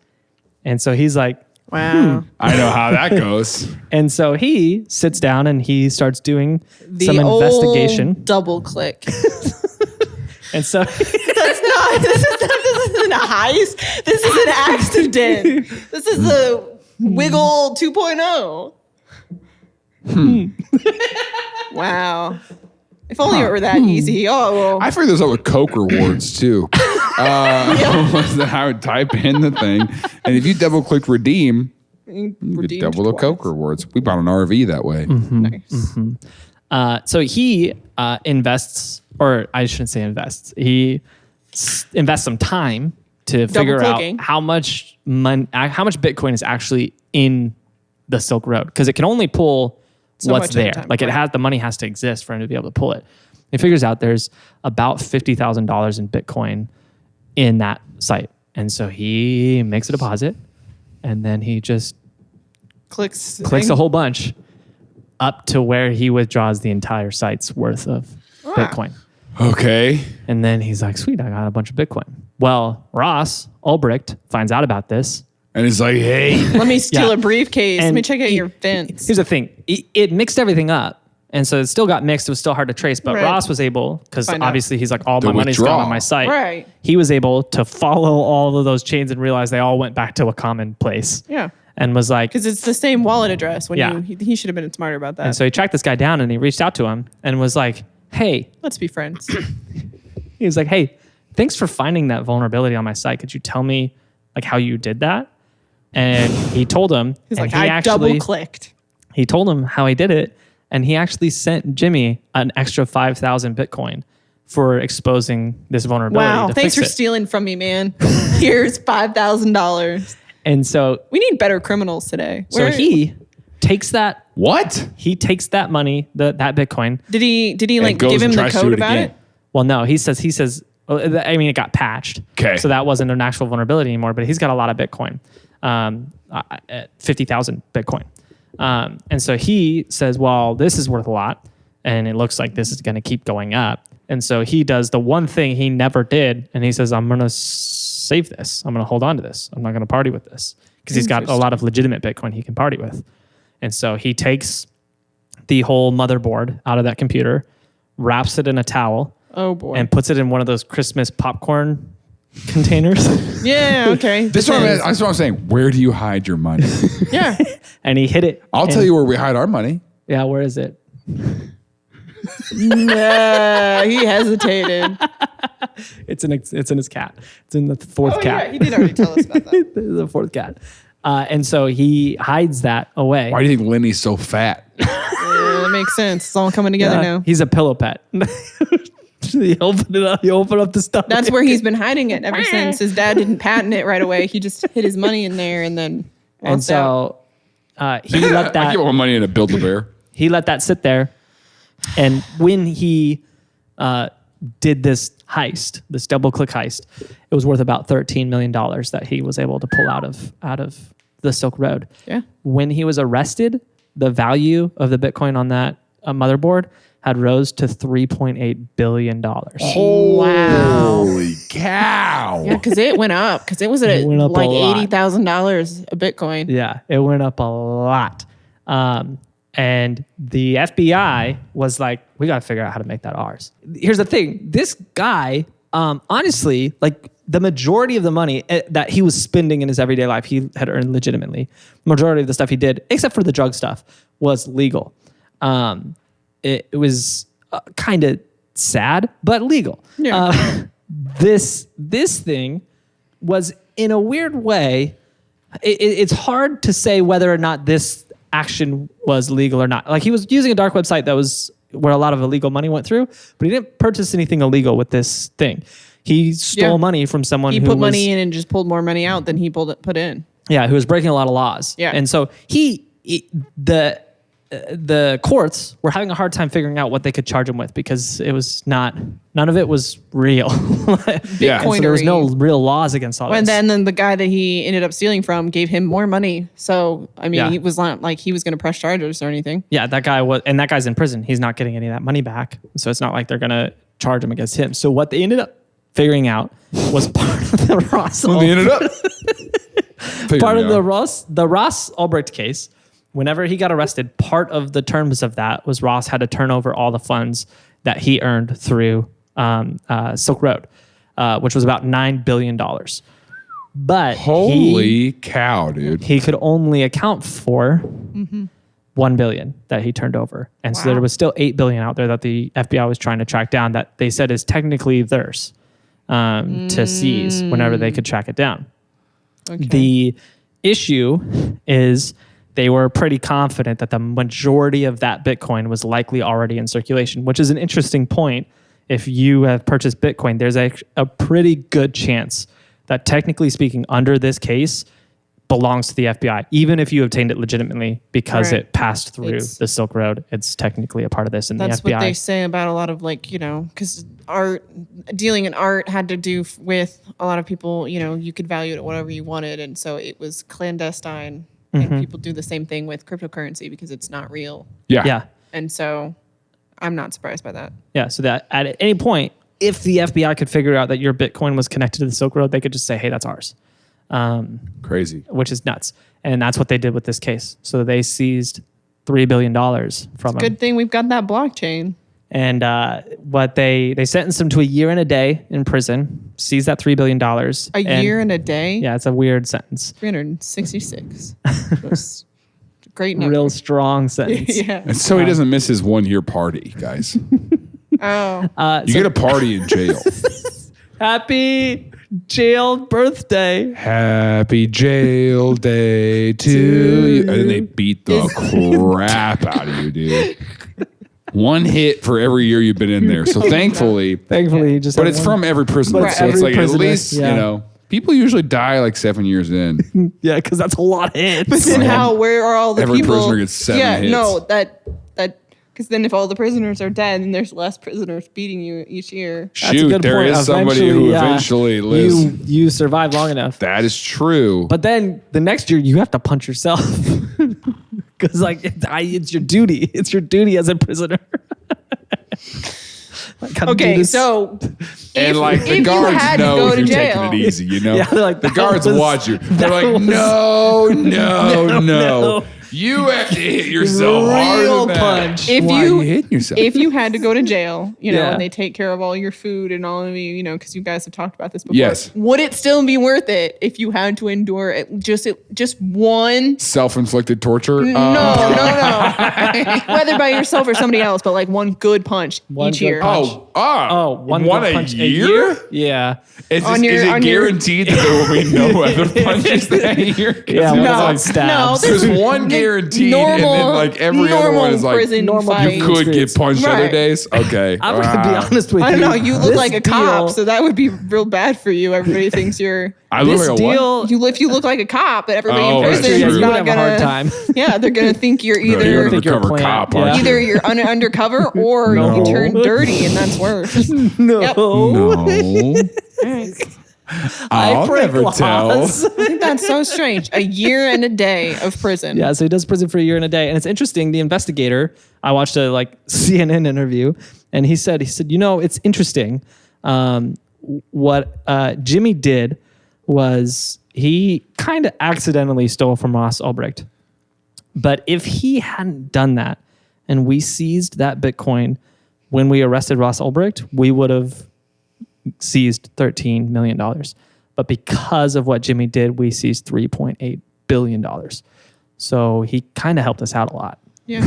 And so he's like, to. Wow. I know how that goes. and so he sits down and he starts doing The some old investigation. double click. And so That's not. This isn't a heist. This is an accident. This is the Wiggle 2.0. Wow. If only it were that easy. Oh, well. I figured this out with Coke rewards too. Was that I would type in the thing, and if you double click redeem, you get Redeemed double the twice. Coke rewards. We bought an RV that way. Nice. so he invests, or I shouldn't say invests. He invests some time to figure out clicking. how much Bitcoin is actually in the Silk Road, because it can only pull So what's much at a there. time, Like right. the money has to exist for him to be able to pull it. He figures out there's about $50,000 in Bitcoin in that site, and so he makes a deposit, and then he just Clicks a whole bunch up to where he withdraws the entire site's worth of Bitcoin. Okay. And then he's like, sweet, I got a bunch of Bitcoin. Well, Ross Ulbricht finds out about this. And it's like, hey, Let me steal Yeah. a briefcase. Let And me check out he- your fence. Here's the thing. It mixed everything up. And so it still got mixed. It was still hard to trace. But Right. Ross was able, because Find out. obviously he's like, all To my money's withdraw. gone on my site. Right. He was able to follow all of those chains and realize they all went back to a common place. Yeah. And was like, Because it's the same wallet address. When Yeah. he should have been smarter about that. and so he tracked this guy down and he reached out to him and was like, hey, Let's be friends. he was like, hey, thanks for finding that vulnerability on my site. Could you tell me like how you did that? And he told him. He's and like, I double clicked. He told him how he did it, and he actually sent Jimmy an extra 5,000 Bitcoin for exposing this vulnerability. Wow, thanks for it. stealing from me, man. Here's $5,000. And so We need better criminals today. So he takes that. What? He takes that money, that Bitcoin. Did he like goes give him and the tries to do code it about again. it? Well, no, he says. I mean, it got patched. Okay. So that wasn't an actual vulnerability anymore. But he's got a lot of Bitcoin, at 50,000 Bitcoin. And so he says, well, this is worth a lot, and it looks like this is going to keep going up. And so he does the one thing he never did, and he says, I'm going to save this. I'm going to hold on to this. I'm not going to party with this. Because he's got a lot of legitimate Bitcoin he can party with. And so he takes the whole motherboard out of that computer, wraps it in a towel, Oh boy. and puts it in one of those Christmas popcorn containers. Yeah, okay. That's what I'm saying. Where do you hide your money? Yeah. And he hid it. I'll tell you where we hide our money. Yeah, where is it? Nah, he hesitated. It's in his cat. It's in the fourth cat. Yeah, he did already tell us about that. The fourth cat. And so he hides that away. Why do you think Lenny's so fat? That makes sense. It's all coming together now. He's a pillow pet. You open it up. You open up the stuff. That's where he's been hiding it ever since. His dad didn't patent it right away. He just hid his money in there and then And lost out. so he let I that. give my money in a Build-A-Bear. He let that sit there, and when he did this heist, this double click heist, it was worth about $13 million that he was able to pull out of the Silk Road. Yeah. When he was arrested, the value of the Bitcoin on that motherboard had rose to $3.8 billion. Holy cow. Yeah, because it went up. Because it was at went up like a lot. $80,000 a Bitcoin. Yeah, it went up a lot. And the FBI was like, we got to figure out how to make that ours. Here's the thing. This guy, honestly, like the majority of the money that he was spending in his everyday life, he had earned legitimately. Majority of the stuff he did, except for the drug stuff, was legal. It was kind of sad, but legal. Yeah. This thing was, in a weird way, it's hard to say whether or not this action was legal or not. Like, he was using a dark website that was where a lot of illegal money went through, but he didn't purchase anything illegal with this thing. He stole money from someone He who put was, money in and just pulled more money out than he put in. yeah, who was breaking a lot of laws. Yeah. And so the courts were having a hard time figuring out what they could charge him with, because it was none of it was real. Yeah. And so there was no real laws against all And this. then the guy that he ended up stealing from gave him more money. So, I mean, Yeah. he was not like he was going to press charges or anything. Yeah, that guy's in prison. He's not getting any of that money back. So it's not like they're going to charge him against him. So what they ended up figuring out was part of the Ross They ended up. part of the Ross Ulbricht case. Whenever he got arrested, part of the terms of that was Ross had to turn over all the funds that he earned through Silk Road, which was about $9 billion. But Holy cow, dude. he could only account for $1 billion that he turned over. And so there was still $8 billion out there that the FBI was trying to track down that they said is technically theirs to seize whenever they could track it down. Okay. The issue is they were pretty confident that the majority of that Bitcoin was likely already in circulation, which is an interesting point. If you have purchased Bitcoin, there's a pretty good chance that, technically speaking, under this case, belongs to the FBI, even if you obtained it legitimately because Right. it passed through the Silk Road. It's technically a part of this, and That's the FBI. what they say about a lot of, like, you know, because dealing in art had to do with a lot of people, you know, you could value it at whatever you wanted. And so it was clandestine. And people do the same thing with cryptocurrency because it's not real. yeah. And so I'm not surprised by that. Yeah, so that at any point, if the FBI could figure out that your Bitcoin was connected to the Silk Road, they could just say, hey, that's ours. Crazy. Which is nuts. And that's what they did with this case. So they seized $3 billion from him. Good thing we've got that blockchain. And what they sentenced him to a year and a day in prison, seized that $3 billion. A year and a day? Yeah, it's a weird sentence. 366. That's a great number. Real strong sentence. Yeah. And so he doesn't miss his 1 year party, guys. Oh. You get a party in jail. Happy jail birthday. Happy jail day to you. And then they beat the crap out of you, dude. One hit for every year you've been in there. So thankfully, you just. but it's from every prisoner. Right, So it's every like prisoner, at least, yeah. you know, people usually die like 7 years in. Yeah, because that's a lot of hits. But then where are all the Every people? prisoner gets 7 yeah, hits. no, because then if all the prisoners are dead, then there's less prisoners beating you each year. That's a Shoot, good there point. is somebody who eventually lives. You survive long enough. That is true. But then the next year you have to punch yourself because like it's your duty. It's your duty as a prisoner. Okay, so and like the if you guards had to know go if to you're jail. taking it easy, you know? Yeah, they're like, the that guards was- watch you. They're that like, was- no. no. You have to hit yourself harder Real than that. punch. if Why are you you hitting yourself? if you had to go to jail, you know, Yeah. and they take care of all your food and all of you know, because you guys have talked about this before. Yes. Would it still be worth it if you had to endure just one? Self-inflicted torture? No. Whether by yourself or somebody else, but like one good punch One each good year. punch. One good a punch year? Yeah. Is On it your- guaranteed that there will be no other punches that year? 'Cause Yeah, it's one like- on stabs. There's one guaranteed, and then like every other one is like prison normal fight. you could get punched other Right. days. Okay, I'm gonna be honest with you. I don't know. You look This like a deal- cop, so that would be real bad for you. Everybody thinks you're. I look This like a what? deal. If you look like a cop, but everybody Oh, in that's prison true. is You would not have gonna. a hard time. Yeah, they're gonna think you're You're either an think you're a undercover plant, cop, yeah. aren't you? either you're undercover or No. you turn dirty, and that's worse. No. Yep. No, I'll break never tell. laws. I think that's so strange. A year and a day of prison. Yeah, so he does prison for a year and a day, and it's interesting. The investigator, I watched a CNN interview, and he said, you know, it's interesting. What Jimmy did was he kind of accidentally stole from Ross Ulbricht, but if he hadn't done that, and we seized that Bitcoin when we arrested Ross Ulbricht, we would have seized $13 million. But because of what Jimmy did, we seized $3.8 billion. So he kind of helped us out a lot. Yeah.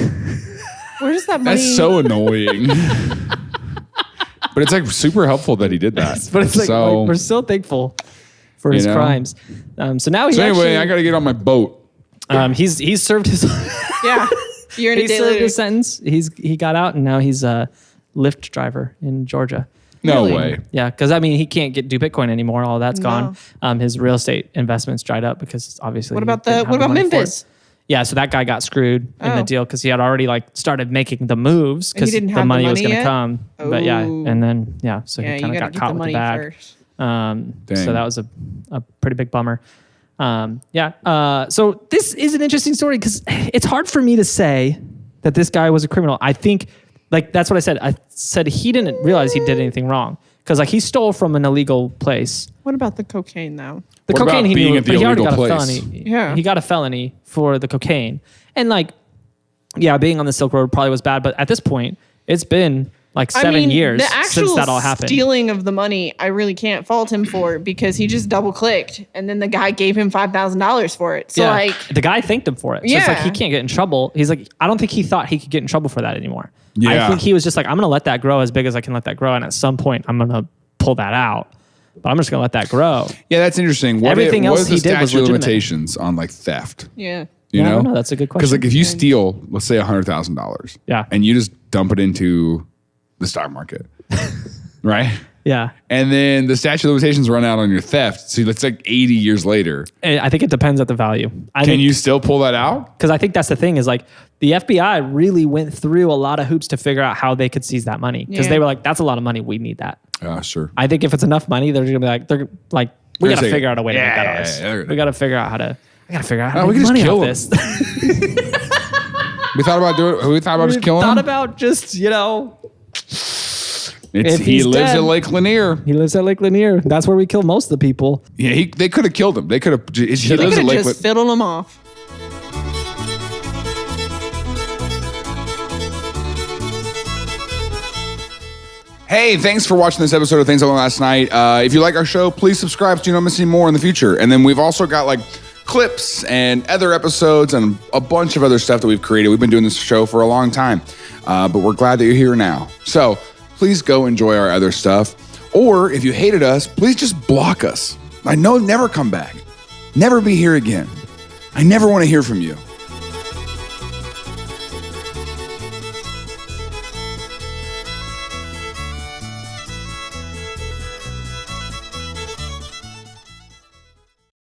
Where does that money? That's so annoying. But it's like super helpful that he did that. But it's like, so, we're so thankful for his You know? crimes. So now he so anyway, actually, I got to get on my boat. he's served his Yeah. Year and a he day served later. his sentence. He got out, and now he's a Lyft driver in Georgia. No Really? way. Yeah, because I mean, he can't do Bitcoin anymore. All that's No. gone. His real estate investments dried up because obviously. What he about didn't have what about money for it. Memphis? Yeah, so that guy got screwed in the Oh. deal because he had already started making the moves And he because didn't the have the money was money going to yet? come. But yeah, Oh. and then so Yeah, he you kind of gotta got get caught the with money the bag. first. Dang. So that was a pretty big bummer. So this is an interesting story because it's hard for me to say that this guy was a criminal. I think that's what I said. I said he didn't realize he did anything wrong because he stole from an illegal place. What about the cocaine though? The What about cocaine he being knew, at the but he already got illegal a place? felony. Yeah. He got a felony for the cocaine. And being on the Silk Road probably was bad, but at this point, it's been 7 years the actual since that all happened. stealing of the money, I really can't fault him for because he just double clicked and then the guy gave him $5,000 for it. So the guy thanked him for it. So it's Yeah. he can't get in trouble. He's I don't think he thought he could get in trouble for that anymore. I Yeah. think he was just I'm going to let that grow as big as I can let that grow. And at some point, I'm going to pull that out. But I'm just going to let that grow. Yeah, that's interesting. Everything what else is the he did was statute of legitimate. limitations on theft? yeah. You Yeah, I know? don't know. That's a good Because question. if you steal, let's say $100,000, Yeah. and you just dump it into the stock market, right? Yeah. And then the statute of limitations run out on your theft. So that's 80 years later. And I think it depends at the value. Can you still pull that out? Because I think that's the thing is the FBI really went through a lot of hoops to figure out how they could seize that money because Yeah. they were that's a lot of money. We need that. Sure. I think if it's enough money, they're gonna be we They're got to saying, figure out a way to make that yeah, ours. yeah, We got to figure out how to. We got to figure out how to we make can just money kill off him. this. We thought about just killing Thought him. about just if He he's lives dead- at Lake Lanier. he lives at Lake Lanier. That's where we kill most of the people. Yeah, they could have killed him. They could have. He They lives could at have Lake. just fiddled him off. Hey, thanks for watching this episode of Things I Learned Last Night. If you like our show, please subscribe so you don't miss any more in the future. And then we've also got clips and other episodes and a bunch of other stuff that we've created. We've been doing this show for a long time, but we're glad that you're here now. So please go enjoy our other stuff. Or if you hated us, please just block us. I know never come back. Never be here again. I never want to hear from you.